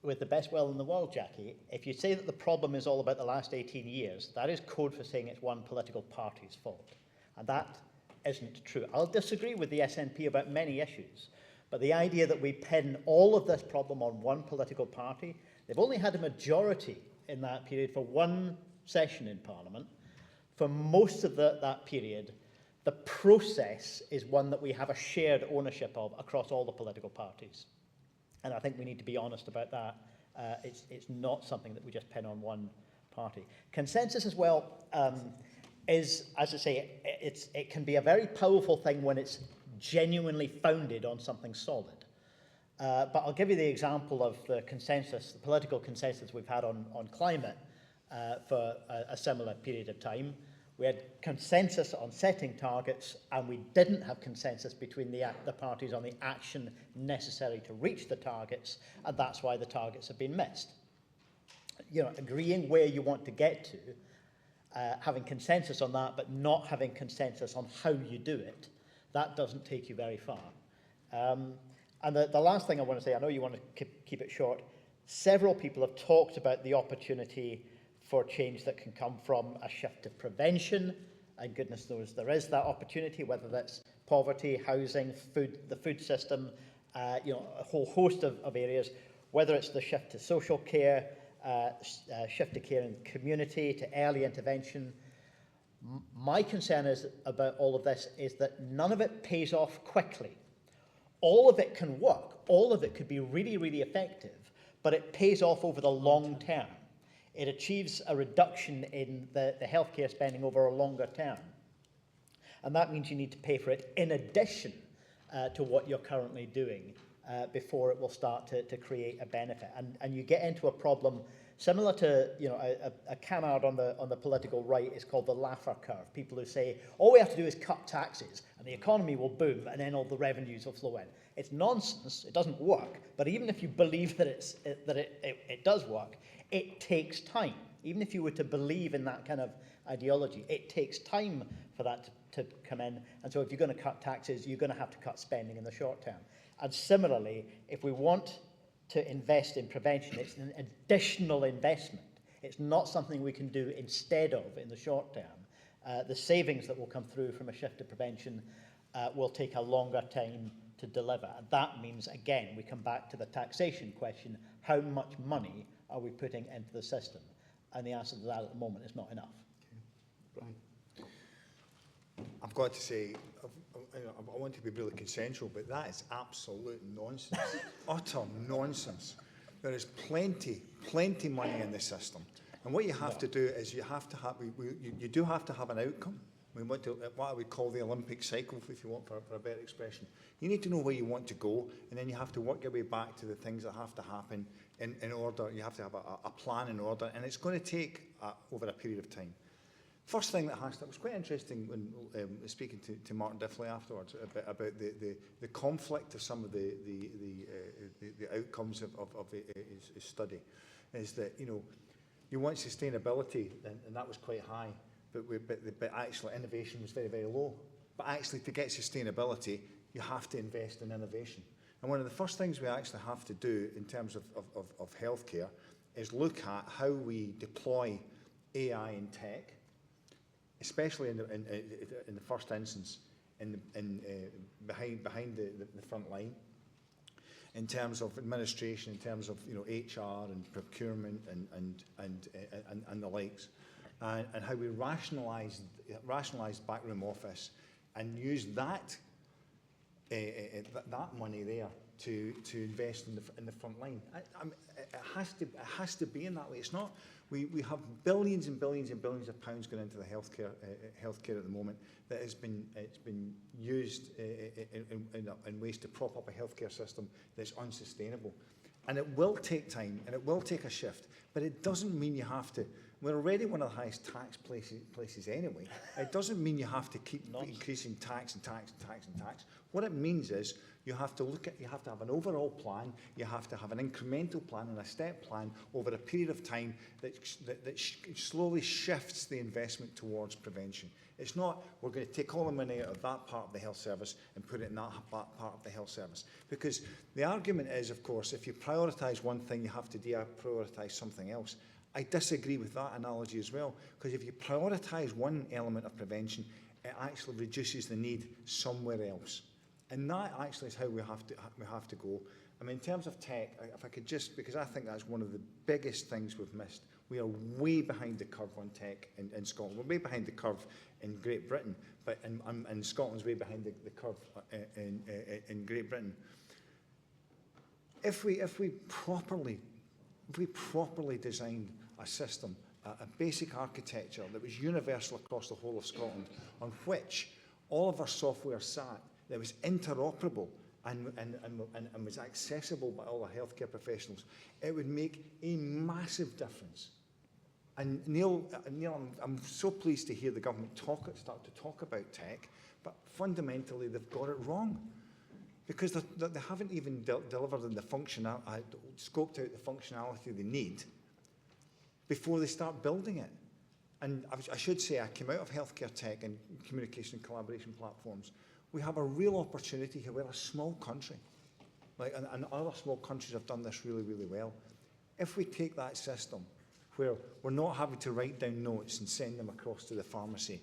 With the best will in the world, Jackie, if you say that the problem is all about the last 18 years, that is code for saying it's one political party's fault. And that isn't true. I'll disagree with the SNP about many issues, but the idea that we pin all of this problem on one political party, they've only had a majority in that period for one session in Parliament. For most of that period, the process is one that we have a shared ownership of across all the political parties. And I think we need to be honest about that. It's not something that we just pin on one party. Consensus as well is, as I say, it can be a very powerful thing when it's genuinely founded on something solid. But I'll give you the example of the consensus, the political consensus we've had on climate for a similar period of time. We had consensus on setting targets, and we didn't have consensus between the parties on the action necessary to reach the targets, and that's why the targets have been missed. You know, agreeing where you want to get to, having consensus on that, but not having consensus on how you do it, that doesn't take you very far. And the last thing I want to say, I know you want to keep it short, Several people have talked about the opportunity for change that can come from a shift to prevention, and goodness knows there is that opportunity, whether that's poverty, housing, food, the food system, a whole host of areas, whether it's the shift to social care, shift to care in community, to early intervention. My concern is about all of this is that none of it pays off quickly. All of it can work, all of it could be really, really effective, but it pays off over the long term. It achieves a reduction in the healthcare spending over a longer term. And that means you need to pay for it in addition to what you're currently doing before it will start to create a benefit. And you get into a problem similar to, a canard on the political right is called the Laffer curve. People who say, all we have to do is cut taxes and the economy will boom and then all the revenues will flow in. It's nonsense, it doesn't work. But even if you believe that it does work, it takes time. Even if you were to believe in that kind of ideology, it takes time for that to come in. And so if you're going to cut taxes, you're going to have to cut spending in the short term. And similarly, if we want to invest in prevention, it's an additional investment. It's not something we can do instead of in the short term. The savings that will come through from a shift to prevention will take a longer time to deliver. And that means, again, we come back to the taxation question, how much money are we putting into the system? And the answer to that at the moment is not enough. Brian? I've got to say, I want to be really consensual, but that is absolute nonsense. Utter nonsense. There is plenty money in the system. And what you have to do is you have to have, you do have to have an outcome. We want to, what I would call the Olympic cycle, if you want, for a better expression. You need to know where you want to go, and then you have to work your way back to the things that have to happen in order. You have to have a plan in order, and it's going to take over a period of time. First thing that was quite interesting when speaking to Martin Diffley afterwards about the conflict of some of the outcomes of his study, is that you want sustainability, and that was quite high, but actually innovation was very, very low. But actually, to get sustainability, you have to invest in innovation. And one of the first things we actually have to do in terms of healthcare is look at how we deploy AI and tech, especially in the first instance, behind the front line, in terms of administration, in terms of HR and procurement and the likes, and how we rationalise backroom office and use that money there to invest in the front line. It has to be in that way. It's not. We have billions and billions and billions of pounds going into the healthcare at the moment that it's been used in ways to prop up a healthcare system that's unsustainable. And it will take time and it will take a shift, but it doesn't mean you have to. We're already one of the highest tax places anyway. It doesn't mean you have to keep increasing tax and tax and tax and tax. What it means is you have to have an overall plan, you have to have an incremental plan and a step plan over a period of time that slowly shifts the investment towards prevention. It's not, we're going to take all the money out of that part of the health service and put it in that part of the health service. Because the argument is, of course, if you prioritise one thing, you have to deprioritise something else. I disagree with that analogy as well, because if you prioritise one element of prevention, it actually reduces the need somewhere else. And that actually is how we have to go. I mean, in terms of tech, if I could just, because I think that's one of the biggest things we've missed. We are way behind the curve on tech in Scotland. We're way behind the curve in Great Britain, but and Scotland's way behind the curve in Great Britain. If we properly designed a system, a basic architecture that was universal across the whole of Scotland, on which all of our software sat, that was interoperable and was accessible by all the healthcare professionals, it would make a massive difference. And Neil, I'm so pleased to hear the government start to talk about tech, but fundamentally they've got it wrong. Because they haven't even delivered on the functionality, scoped out the functionality they need before they start building it. And I should say, I came out of healthcare tech and communication and collaboration platforms. We have a real opportunity here. We're a small country, and other small countries have done this really, really well. If we take that system where we're not having to write down notes and send them across to the pharmacy,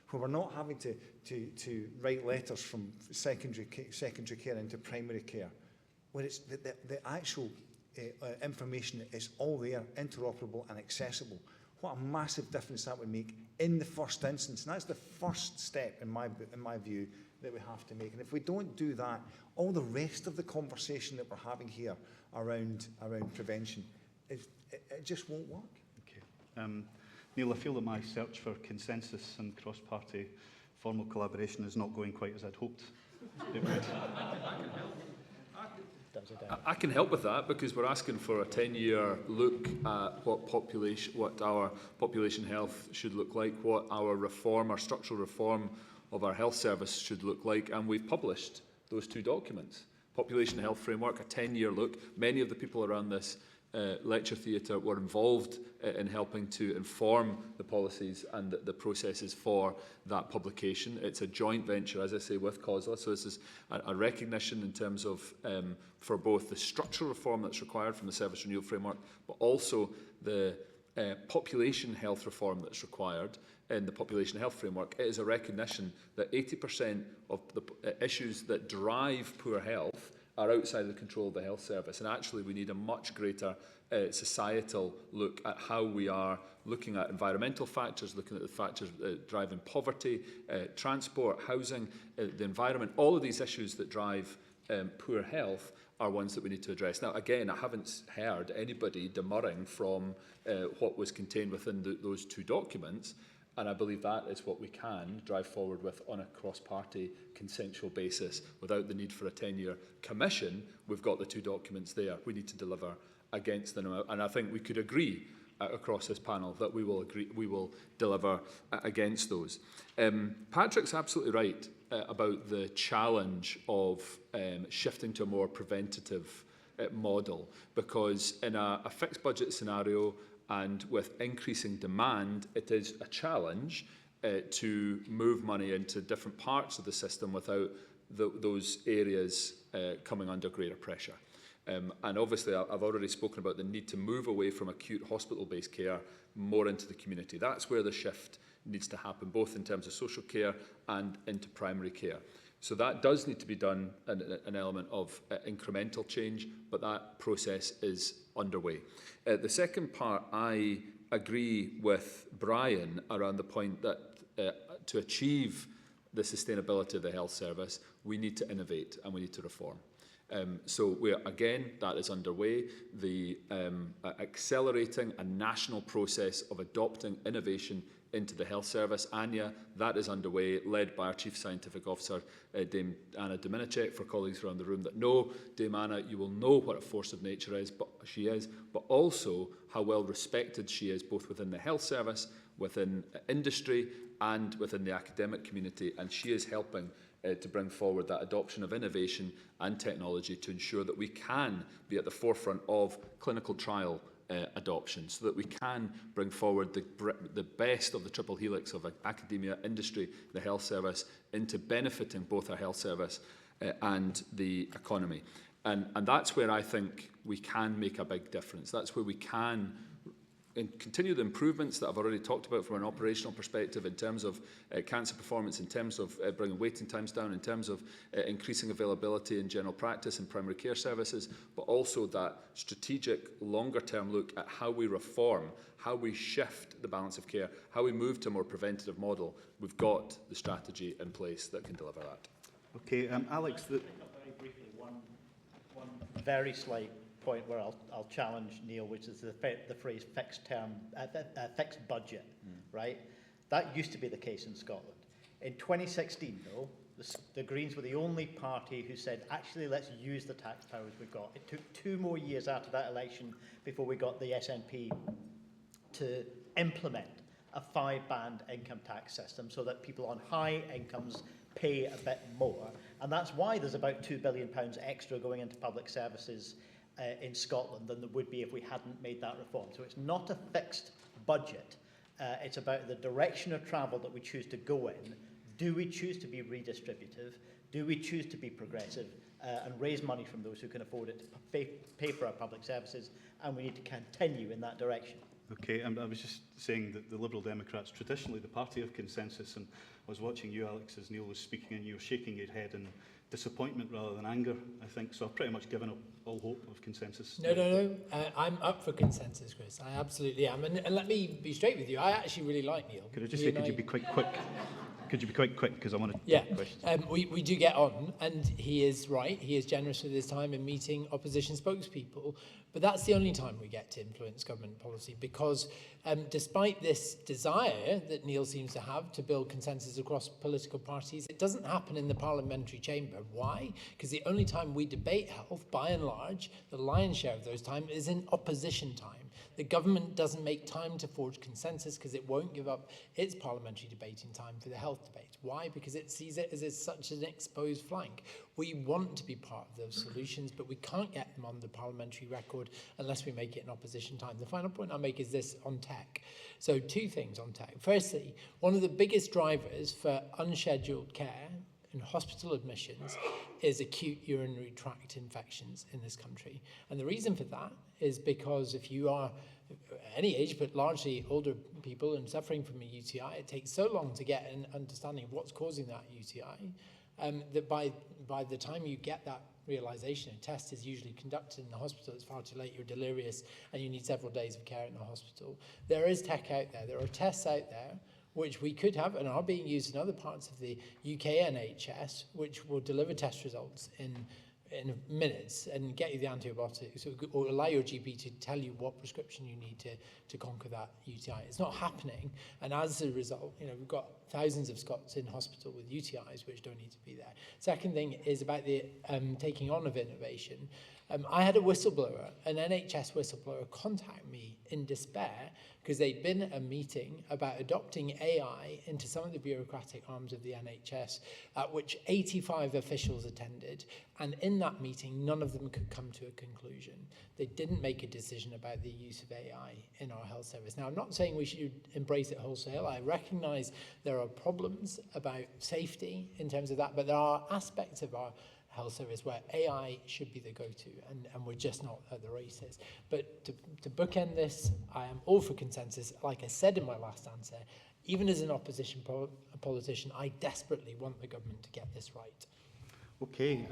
where we're not having to write letters from secondary care into primary care, where it's the actual information is all there, interoperable and accessible, what a massive difference that would make in the first instance. And that's the first step, in my view, that we have to make. And if we don't do that, all the rest of the conversation that we're having here around prevention, it just won't work. Okay. Neil, I feel that my search for consensus and cross-party formal collaboration is not going quite as I'd hoped it would. I can help with that, because we're asking for a 10-year look at what our population health should look like, what our structural reform of our health service should look like, and we've published those two documents. Population Health Framework, a 10-year look. Many of the people around this lecture theatre were involved in helping to inform the policies and the processes for that publication. It's a joint venture, as I say, with COSLA, so this is a recognition in terms of for both the structural reform that's required from the Service Renewal Framework, but also the population health reform that's required in the Population Health Framework. It is a recognition that 80% of the issues that drive poor health are outside the control of the health service, and actually we need a much greater societal look at how we are looking at environmental factors, looking at the factors driving poverty, transport, housing, the environment. All of these issues that drive poor health are ones that we need to address. Now, again, I haven't heard anybody demurring from what was contained within those two documents, and I believe that is what we can drive forward with on a cross-party consensual basis without the need for a 10-year commission. We've got the two documents there. We need to deliver against them, and I think we could agree across this panel that we will deliver against those. Patrick's absolutely right about the challenge of shifting to a more preventative model, because in a fixed budget scenario and with increasing demand, it is a challenge to move money into different parts of the system without those areas coming under greater pressure. And obviously, I've already spoken about the need to move away from acute hospital-based care more into the community. That's where the shift needs to happen, both in terms of social care and into primary care. So that does need to be done, an element of incremental change, but that process is underway. The second part, I agree with Brian around the point that to achieve the sustainability of the health service, we need to innovate and we need to reform. So again, that is underway. The accelerating a national process of adopting innovation into the health service, ANYA, that is underway, led by our Chief Scientific Officer, Dame Anna Dominicek. For colleagues around the room that know Dame Anna, you will know what a force of nature she is, but also how well respected she is, both within the health service, within industry, and within the academic community, and she is helping to bring forward that adoption of innovation and technology to ensure that we can be at the forefront of clinical trial adoption, so that we can bring forward the best of the triple helix of academia, industry, the health service, into benefiting both our health service and the economy. And that's where I think we can make a big difference. That's where we can continue the improvements that I've already talked about from an operational perspective in terms of cancer performance, in terms of bringing waiting times down, in terms of increasing availability in general practice and primary care services, but also that strategic longer-term look at how we reform, how we shift the balance of care, how we move to a more preventative model. We've got the strategy in place that can deliver that. Okay, Alex. Very briefly, one very slight point where I'll challenge Neil, which is the phrase fixed budget, right? That used to be the case in Scotland. In 2016, though, the Greens were the only party who said, actually, let's use the tax powers we've got. It took 2 more years after that election before we got the SNP to implement a 5-band income tax system so that people on high incomes pay a bit more. And that's why there's about £2 billion extra going into public services in Scotland than there would be if we hadn't made that reform. So it's not a fixed budget. It's about the direction of travel that we choose to go in. Do we choose to be redistributive? Do we choose to be progressive and raise money from those who can afford it to pay for our public services? And we need to continue in that direction. Okay, I was just saying that the Liberal Democrats, traditionally the party of consensus, and I was watching you, Alex, as Neil was speaking, and you were shaking your head in disappointment rather than anger, I think. So I've pretty much given up all hope of consensus. No. I'm up for consensus, Chris. I absolutely am. And let me be straight with you. I actually really like Neil. Could I just say, could you be quite quick? Could you be quite quick, because I want to take questions. We do get on, and he is right. He is generous with his time in meeting opposition spokespeople. But that's the only time we get to influence government policy, because despite this desire that Neil seems to have to build consensus across political parties, it doesn't happen in the parliamentary chamber. Why? Because the only time we debate health, by and large, the lion's share of those time is in opposition time. The government doesn't make time to forge consensus because it won't give up its parliamentary debating time for the health debate. Why? Because it sees it as such an exposed flank. We want to be part of those solutions, but we can't get them on the parliamentary record unless we make it in opposition time. The final point I'll make is this on tech. So 2 things on tech. Firstly, one of the biggest drivers for unscheduled care and hospital admissions is acute urinary tract infections in this country. And the reason for that is because if you are any age, but largely older people and suffering from a UTI, it takes so long to get an understanding of what's causing that UTI that by the time you get that realization, a test is usually conducted in the hospital. It's far too late, you're delirious, and you need several days of care in the hospital. There is tech out there. There are tests out there which we could have and are being used in other parts of the UK NHS, which will deliver test results in minutes and get you the antibiotics, or allow your GP to tell you what prescription you need to conquer that UTI. It's not happening, and as a result, we've got thousands of Scots in hospital with UTIs which don't need to be there. Second thing is about the taking on of innovation. I had a whistleblower, an NHS whistleblower, contact me in despair because they'd been at a meeting about adopting AI into some of the bureaucratic arms of the NHS, at which 85 officials attended, and in that meeting, none of them could come to a conclusion. They didn't make a decision about the use of AI in our health service. Now, I'm not saying we should embrace it wholesale. I recognise there are problems about safety in terms of that, but there are aspects of our health service where AI should be the go-to, and we're just not at the races. But to bookend this, I am all for consensus. Like I said in my last answer, even as an opposition politician, I desperately want the government to get this right. Okay,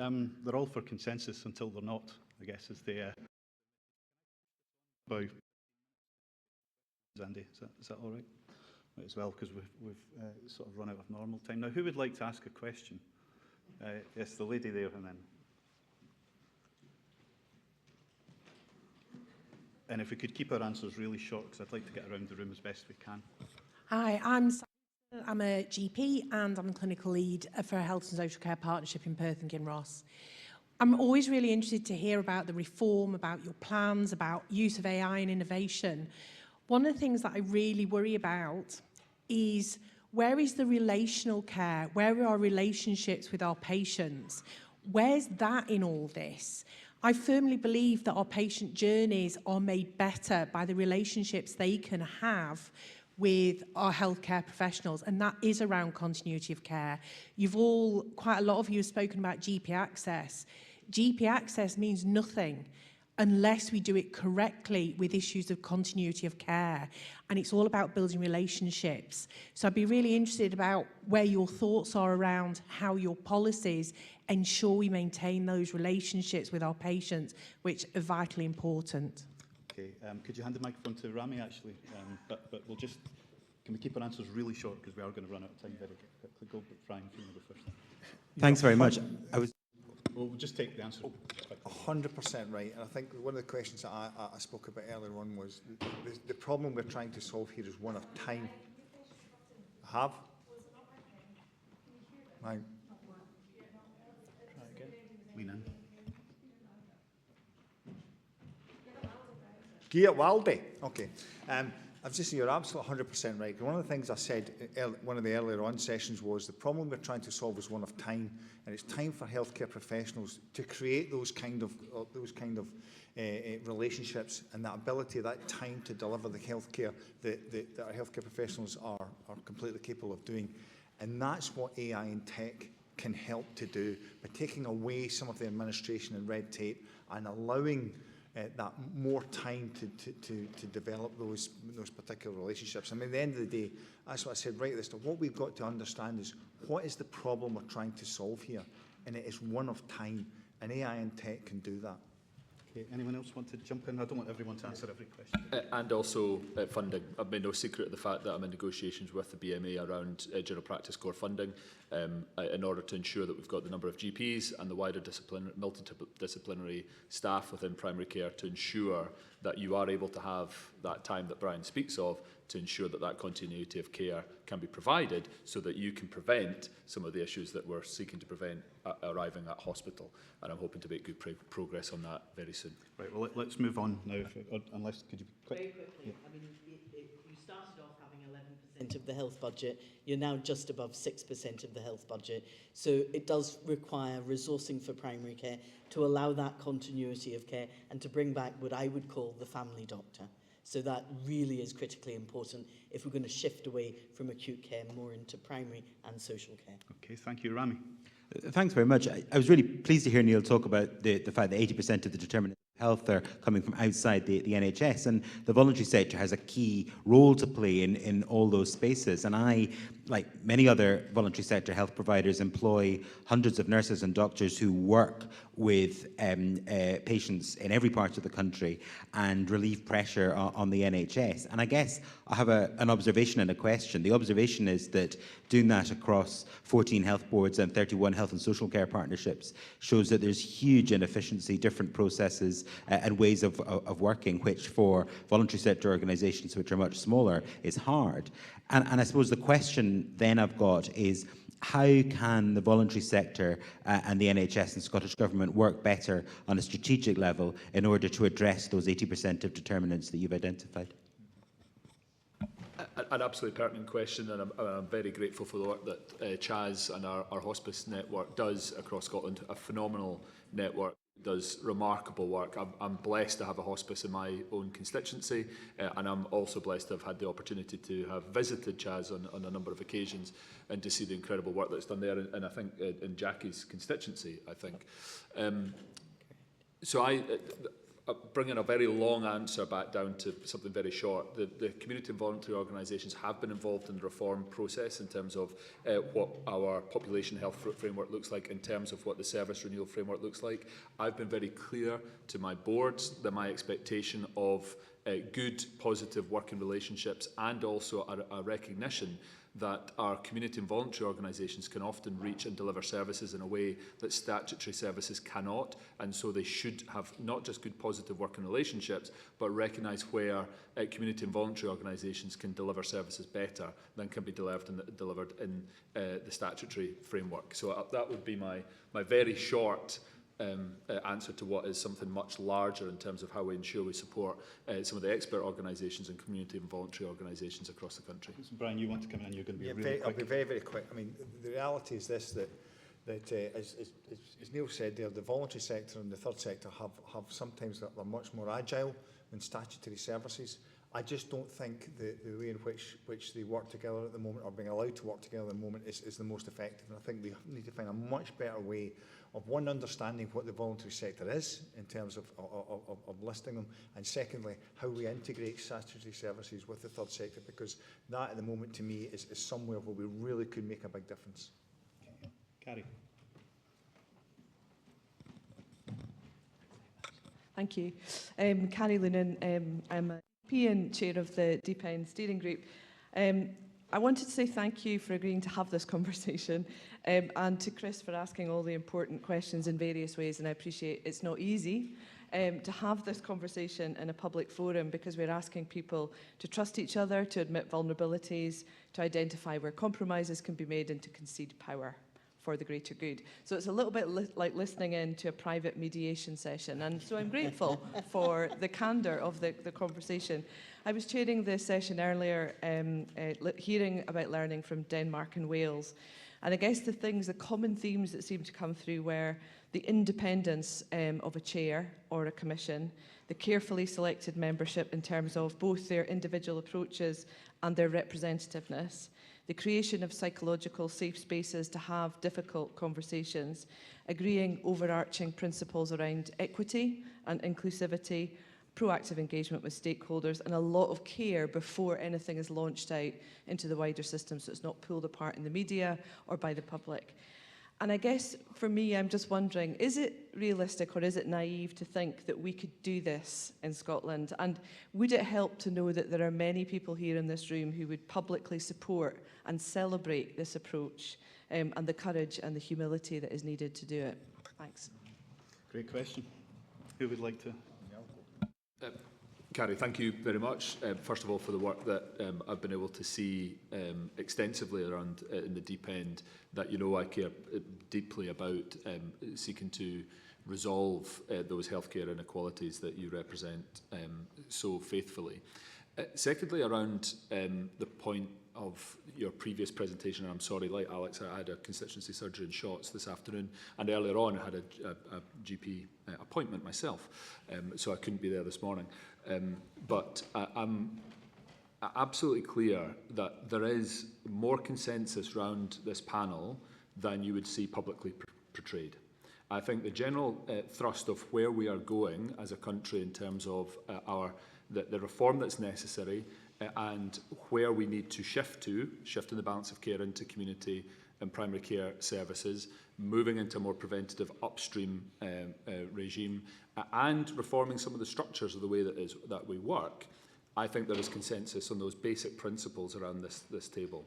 they're all for consensus until they're not, I guess, is the... Andy, is that all right? Might as well, because we've sort of run out of normal time. Now, who would like to ask a question? Yes, the lady there, and then. And if we could keep our answers really short, because I'd like to get around the room as best we can. Hi, I'm a GP and I'm a clinical lead for a health and social care partnership in Perth and Kinross. I'm always really interested to hear about the reform, about your plans, about use of AI and innovation. One of the things that I really worry about is, where is the relational care? Where are our relationships with our patients? Where's that in all this? I firmly believe that our patient journeys are made better by the relationships they can have with our healthcare professionals, and that is around continuity of care. Quite a lot of you have spoken about GP access. GP access means nothing unless we do it correctly with issues of continuity of care. And it's all about building relationships. So I'd be really interested about where your thoughts are around how your policies ensure we maintain those relationships with our patients, which are vitally important. Okay, could you hand the microphone to Rami, actually? But we'll just, can we keep our answers really short, because we are going to run out of time very quickly. Go, Brian, if you want to go first. Thanks very much. We'll just take the answer. 100% right. And I think one of the questions that I spoke about earlier on was the problem we're trying to solve here is one of time. Have? Right. Try again. Lean in. Gia Walde. Okay. I've just seen you're absolutely 100% right. One of the things I said in one of the earlier on sessions was the problem we're trying to solve is one of time, and it's time for healthcare professionals to create those kind of relationships and that ability, that time to deliver the healthcare that our healthcare professionals are completely capable of doing, and that's what AI and tech can help to do by taking away some of the administration and red tape and allowing that more time to develop those particular relationships. I mean, at the end of the day, that's what I said right at the start. What we've got to understand is what is the problem we're trying to solve here, and it is one of time, and AI and tech can do that. Okay, anyone else want to jump in? I don't want everyone to answer every question. And also funding. I've made no secret of the fact that I'm in negotiations with the BMA around general practice core funding in order to ensure that we've got the number of GPs and the wider multidisciplinary staff within primary care to ensure that you are able to have that time that Brian speaks of, to ensure that that continuity of care can be provided so that you can prevent some of the issues that we're seeking to prevent arriving at hospital. And I'm hoping to make good progress on that very soon. Right, well, let's move on now, unless, could you be quick? Very quickly, yeah. I mean, you started off having 11% of the health budget. You're now just above 6% of the health budget. So it does require resourcing for primary care to allow that continuity of care and to bring back what I would call the family doctor. So that really is critically important if we're going to shift away from acute care more into primary and social care. Okay, thank you. Rami. Thanks very much. I was really pleased to hear Neil talk about the fact that 80% of the determinants of health are coming from outside the NHS, and the voluntary sector has a key role to play in all those spaces. And I, like many other voluntary sector health providers, employ hundreds of nurses and doctors who work with patients in every part of the country and relieve pressure on the NHS. And I guess I have an observation and a question. The observation is that doing that across 14 health boards and 31 health and social care partnerships shows that there's huge inefficiency, different processes and ways of working, which for voluntary sector organisations, which are much smaller, is hard. And I suppose the question then I've got is, how can the voluntary sector and the NHS and Scottish Government work better on a strategic level in order to address those 80% of determinants that you've identified? An absolutely pertinent question, and I'm very grateful for the work that Chaz and our hospice network does across Scotland. A phenomenal network, does remarkable work. I'm blessed to have a hospice in my own constituency, and I'm also blessed to have had the opportunity to have visited Chaz on a number of occasions and to see the incredible work that's done there, and I think in Jackie's constituency, I think. So I bringing a very long answer back down to something very short. The community and voluntary organisations have been involved in the reform process in terms of what our population health framework looks like, in terms of what the service renewal framework looks like. I've been very clear to my boards that my expectation of good, positive working relationships and also a recognition that our community and voluntary organisations can often reach and deliver services in a way that statutory services cannot, and so they should have not just good positive working relationships, but recognise where community and voluntary organisations can deliver services better than can be delivered in the statutory framework. So that would be my very short answer to what is something much larger in terms of how we ensure we support some of the expert organisations and community and voluntary organisations across the country. Brian, you want to come in and you're going to be really quick. I'll be very, very quick. I mean, the reality is this, that as Neil said there, the voluntary sector and the third sector have sometimes that they're much more agile than statutory services. I just don't think the way in which they work together at the moment, or being allowed to work together at the moment, is the most effective. And I think we need to find a much better way of, one, understanding what the voluntary sector is in terms of listing them, and secondly, how we integrate statutory services with the third sector, because that at the moment to me is somewhere where we really could make a big difference. Carrie. Thank you. Carrie Loonan, I'm a EP and chair of the Deep End Steering Group. I wanted to say thank you for agreeing to have this conversation, and to Chris for asking all the important questions in various ways, and I appreciate it's not easy to have this conversation in a public forum, because we're asking people to trust each other, to admit vulnerabilities, to identify where compromises can be made, and to concede power for the greater good. So it's a little bit like listening in to a private mediation session, and so I'm grateful for the candour of the conversation. I was chairing this session earlier, hearing about learning from Denmark and Wales, and I guess the common themes that seemed to come through were the independence of a chair or a commission, the carefully selected membership in terms of both their individual approaches and their representativeness, the creation of psychological safe spaces to have difficult conversations, agreeing overarching principles around equity and inclusivity, proactive engagement with stakeholders, and a lot of care before anything is launched out into the wider system so it's not pulled apart in the media or by the public. And I guess for me, I'm just wondering, is it realistic or is it naive to think that we could do this in Scotland? And would it help to know that there are many people here in this room who would publicly support and celebrate this approach and the courage and the humility that is needed to do it? Thanks. Great question. Who would like to? Carrie, thank you very much, first of all, for the work that I've been able to see extensively around in the deep end, that you know I care deeply about seeking to resolve those healthcare inequalities that you represent so faithfully. Secondly, around the point of your previous presentation, and I'm sorry, like Alex, I had a constituency surgery in Shotts this afternoon, and earlier on I had a GP appointment myself, so I couldn't be there this morning. But I'm absolutely clear that there is more consensus around this panel than you would see publicly portrayed. I think the general thrust of where we are going as a country in terms of the reform that's necessary and where we need to shift in the balance of care into community and primary care services, moving into a more preventative upstream regime, and reforming some of the structures of the way that we work. I think there is consensus on those basic principles around this table.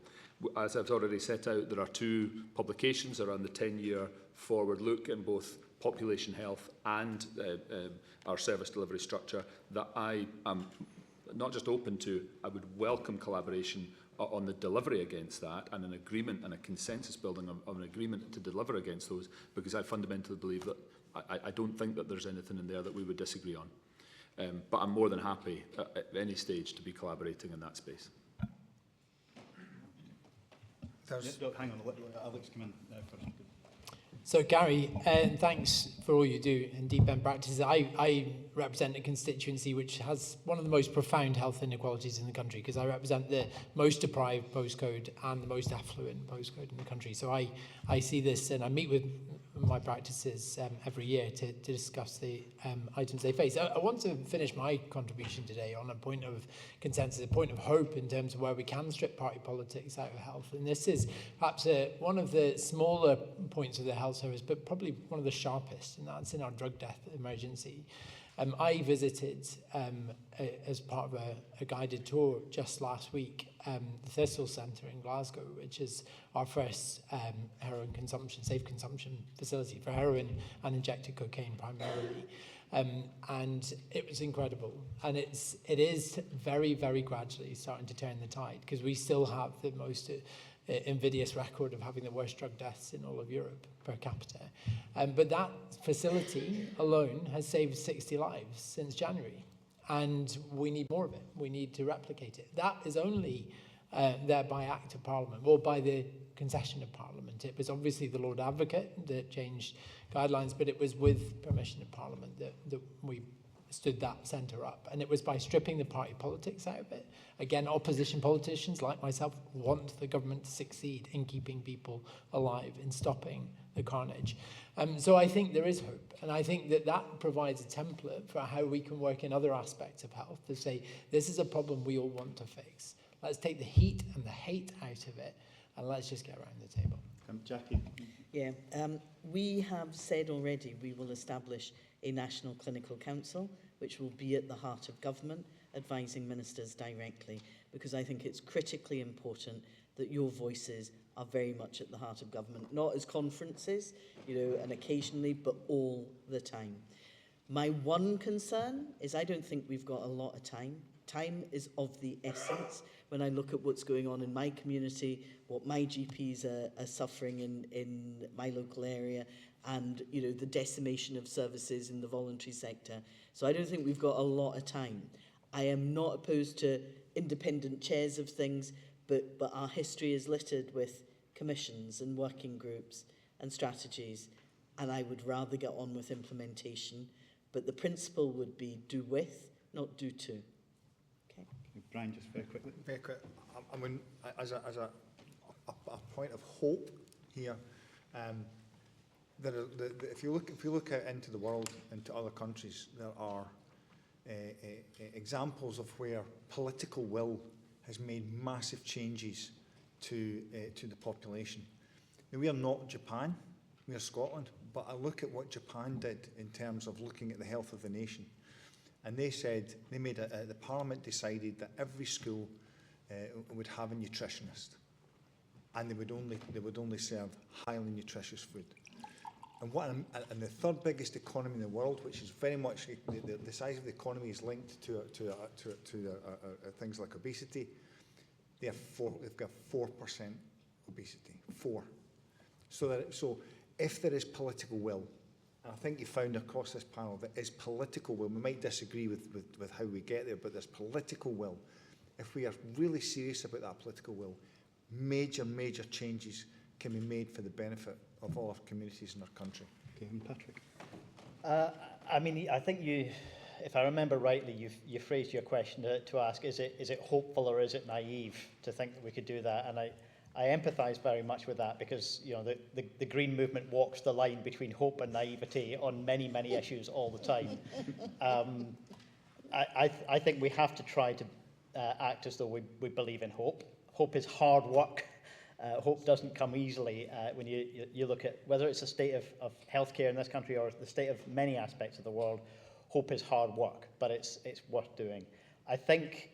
As I've already set out, there are 2 publications around the 10-year forward look in both population health and our service delivery structure that I am not just open to, I would welcome collaboration on the delivery against that, and an agreement and a consensus building of an agreement to deliver against those, because I fundamentally believe that I don't think that there's anything in there that we would disagree on. But I'm more than happy at any stage to be collaborating in that space. Hang on, let Alex come in first. So Gary, thanks for all you do in deep end practices. I represent a constituency which has one of the most profound health inequalities in the country, because I represent the most deprived postcode and the most affluent postcode in the country. So I see this, and I meet with my practices every year to discuss the items they face. I want to finish my contribution today on a point of consensus, a point of hope in terms of where we can strip party politics out of health. And this is perhaps one of the smaller points of the health service, but probably one of the sharpest, and that's in our drug death emergency. I visited, as part of a guided tour just last week, the Thistle Centre in Glasgow, which is our first heroin consumption, safe consumption facility for heroin and injected cocaine primarily. And it was incredible. And it is very, very gradually starting to turn the tide, because we still have the most invidious record of having the worst drug deaths in all of Europe per capita. But that facility alone has saved 60 lives since January. And we need more of it. We need to replicate it. That is only there by act of Parliament, or by the concession of Parliament. It was obviously the Lord Advocate that changed guidelines, but it was with permission of Parliament that we stood that centre up. And it was by stripping the party politics out of it. Again, opposition politicians like myself want the government to succeed in keeping people alive, in stopping the carnage. So I think there is hope. And I think that provides a template for how we can work in other aspects of health to say, this is a problem we all want to fix. Let's take the heat and the hate out of it, and let's just get around the table. Jackie. Yeah, we have said already we will establish a National Clinical Council, which will be at the heart of government, advising ministers directly, because I think it's critically important that your voices are very much at the heart of government, not as conferences, and occasionally, but all the time. My one concern is I don't think we've got a lot of time. Time is of the essence. When I look at what's going on in my community, what my GPs are suffering in my local area, and the decimation of services in the voluntary sector. So I don't think we've got a lot of time. I am not opposed to independent chairs of things, but our history is littered with commissions and working groups and strategies, and I would rather get on with implementation. But the principle would be do with, not do to. Okay. Brian, just very quickly. Very quick. I mean, as a a point of hope here. If you look out into the world, into other countries, there are examples of where political will has made massive changes to the population. Now, we are not Japan, we are Scotland, but I look at what Japan did in terms of looking at the health of the nation. And they said, the Parliament decided that every school would have a nutritionist, and they would only serve highly nutritious food. And the third biggest economy in the world, which is very much the size of the economy is linked to things like obesity. They've got 4% obesity. 4. So if there is political will, and I think you found across this panel that is political will. We might disagree with how we get there, but there's political will. If we are really serious about that political will, major changes can be made for the benefit of all our communities in our country. Okay, and Patrick. I mean, I think if I remember rightly, you phrased your question to ask, is it hopeful or is it naive to think that we could do that? And I empathise very much with that, because the Green movement walks the line between hope and naivety on many issues all the time. I think we have to try to act as though we believe in hope. Hope is hard work. Hope doesn't come easily when you look at whether it's the state of healthcare in this country or the state of many aspects of the world. Hope is hard work, but it's worth doing. I think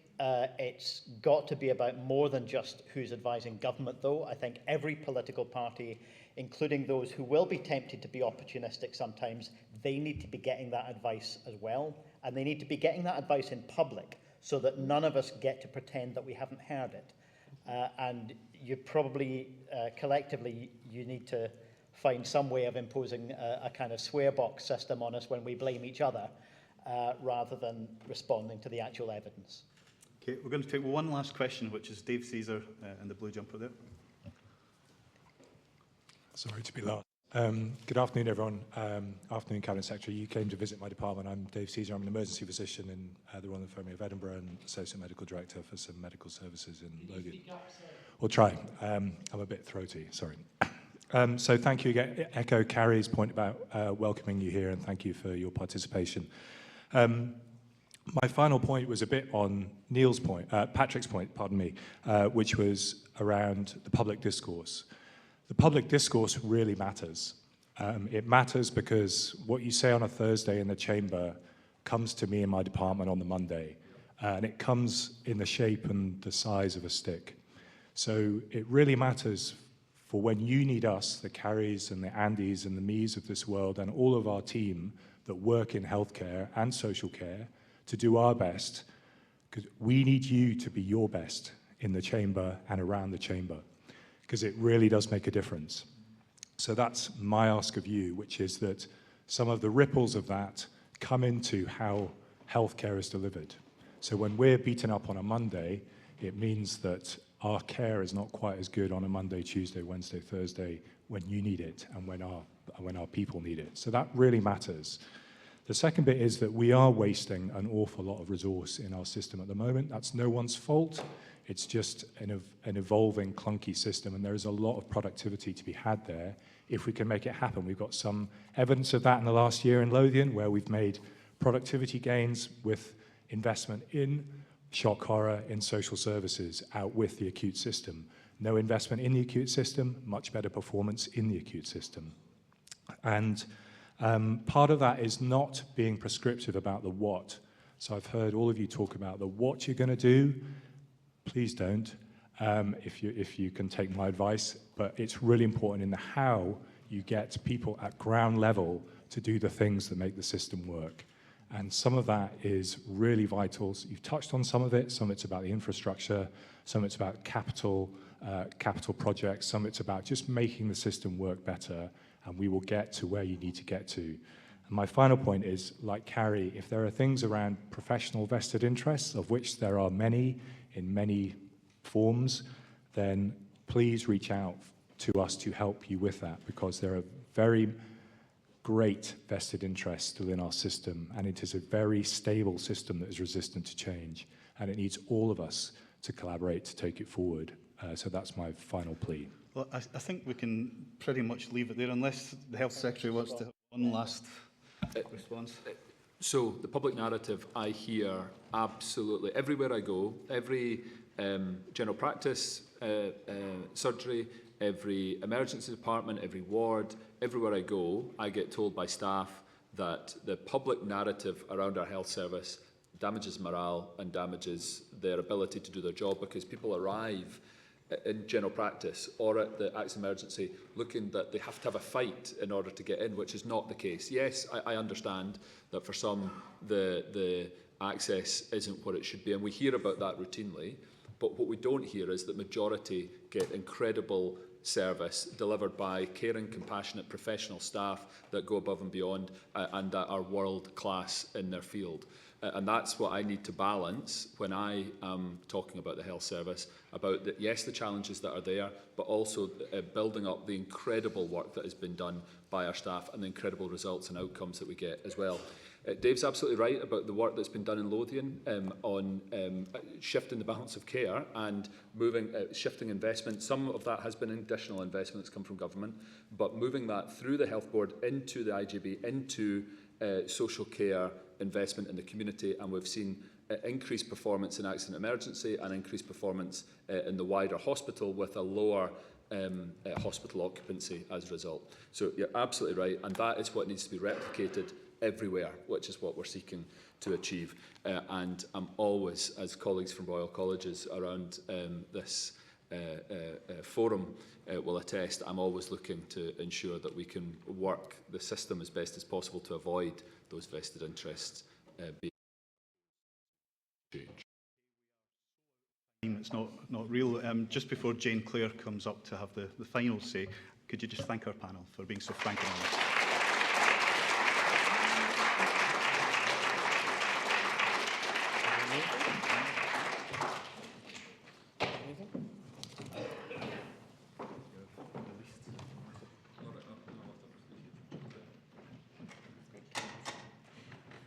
it's got to be about more than just who's advising government, though. I think every political party, including those who will be tempted to be opportunistic sometimes, they need to be getting that advice as well, and they need to be getting that advice in public so that none of us get to pretend that we haven't heard it. And you probably, collectively, you need to find some way of imposing a kind of swear box system on us when we blame each other, rather than responding to the actual evidence. Okay, we're going to take one last question, which is Dave Caesar in the blue jumper there. Sorry to be last. Good afternoon, everyone. Afternoon, Cabinet Secretary. You came to visit my department. I'm Dave Caesar. I'm an emergency physician in the Royal Infirmary of Edinburgh and Associate Medical Director for some medical services in Logan. We'll try. I'm a bit throaty, sorry. So thank you again. Echo Carrie's point about welcoming you here, and thank you for your participation. My final point was a bit on Neil's point, Patrick's point, pardon me, which was around the public discourse. The public discourse really matters. It matters because what you say on a Thursday in the chamber comes to me in my department on the Monday, and it comes in the shape and the size of a stick. So it really matters for when you need us, the Carries and the Andys and the me's of this world, and all of our team that work in healthcare and social care, to do our best, because we need you to be your best in the chamber and around the chamber, because it really does make a difference. So that's my ask of you, which is that some of the ripples of that come into how healthcare is delivered. So when we're beaten up on a Monday, it means that our care is not quite as good on a Monday, Tuesday, Wednesday, Thursday, when you need it and when our people need it. So that really matters. The second bit is that we are wasting an awful lot of resource in our system at the moment. That's no one's fault. It's just an evolving, clunky system, and there is a lot of productivity to be had there if we can make it happen. We've got some evidence of that in the last year in Lothian, where we've made productivity gains with investment in shock horror, in social services, out with the acute system. No investment in the acute system, much better performance in the acute system. And part of that is not being prescriptive about the what. So I've heard all of you talk about the what you're going to do. Please don't, if you can take my advice, but it's really important in the how you get people at ground level to do the things that make the system work. And some of that is really vital. So you've touched on some of it. Some of it's about the infrastructure. Some of it's about capital projects. Some of it's about just making the system work better, and we will get to where you need to get to. And my final point is, like Carrie, if there are things around professional vested interests, of which there are many in many forms, then please reach out to us to help you with that, because there are very great vested interests still in our system, and it is a very stable system that is resistant to change, and it needs all of us to collaborate to take it forward. So that's my final plea. Well, I think we can pretty much leave it there, unless the Health Secretary wants to have one last response. So the public narrative I hear absolutely everywhere I go, every general practice surgery, every emergency department, every ward, everywhere I go, I get told by staff that the public narrative around our health service damages morale and damages their ability to do their job, because people arrive in general practice or at the accident emergency looking that they have to have a fight in order to get in, which is not the case. Yes, I understand that for some the access isn't what it should be, and we hear about that routinely, but what we don't hear is that majority get incredible service delivered by caring, compassionate, professional staff that go above and beyond and that are world class in their field. And that's what I need to balance when I am talking about the health service, about yes, the challenges that are there, but also building up the incredible work that has been done by our staff and the incredible results and outcomes that we get as well. Dave's absolutely right about the work that's been done in Lothian on shifting the balance of care and shifting investment. Some of that has been additional investment that's come from government, but moving that through the Health Board into the IGB, into social care investment in the community, and we've seen increased performance in accident emergency and increased performance in the wider hospital with a lower hospital occupancy as a result. So you're absolutely right, and that is what needs to be replicated everywhere, which is what we're seeking to achieve. And I'm always, as colleagues from Royal Colleges around this forum will attest, I'm always looking to ensure that we can work the system as best as possible to avoid those vested interests being changed. It's not real. Just before Jane Clare comes up to have the final say, could you just thank our panel for being so frank and honest?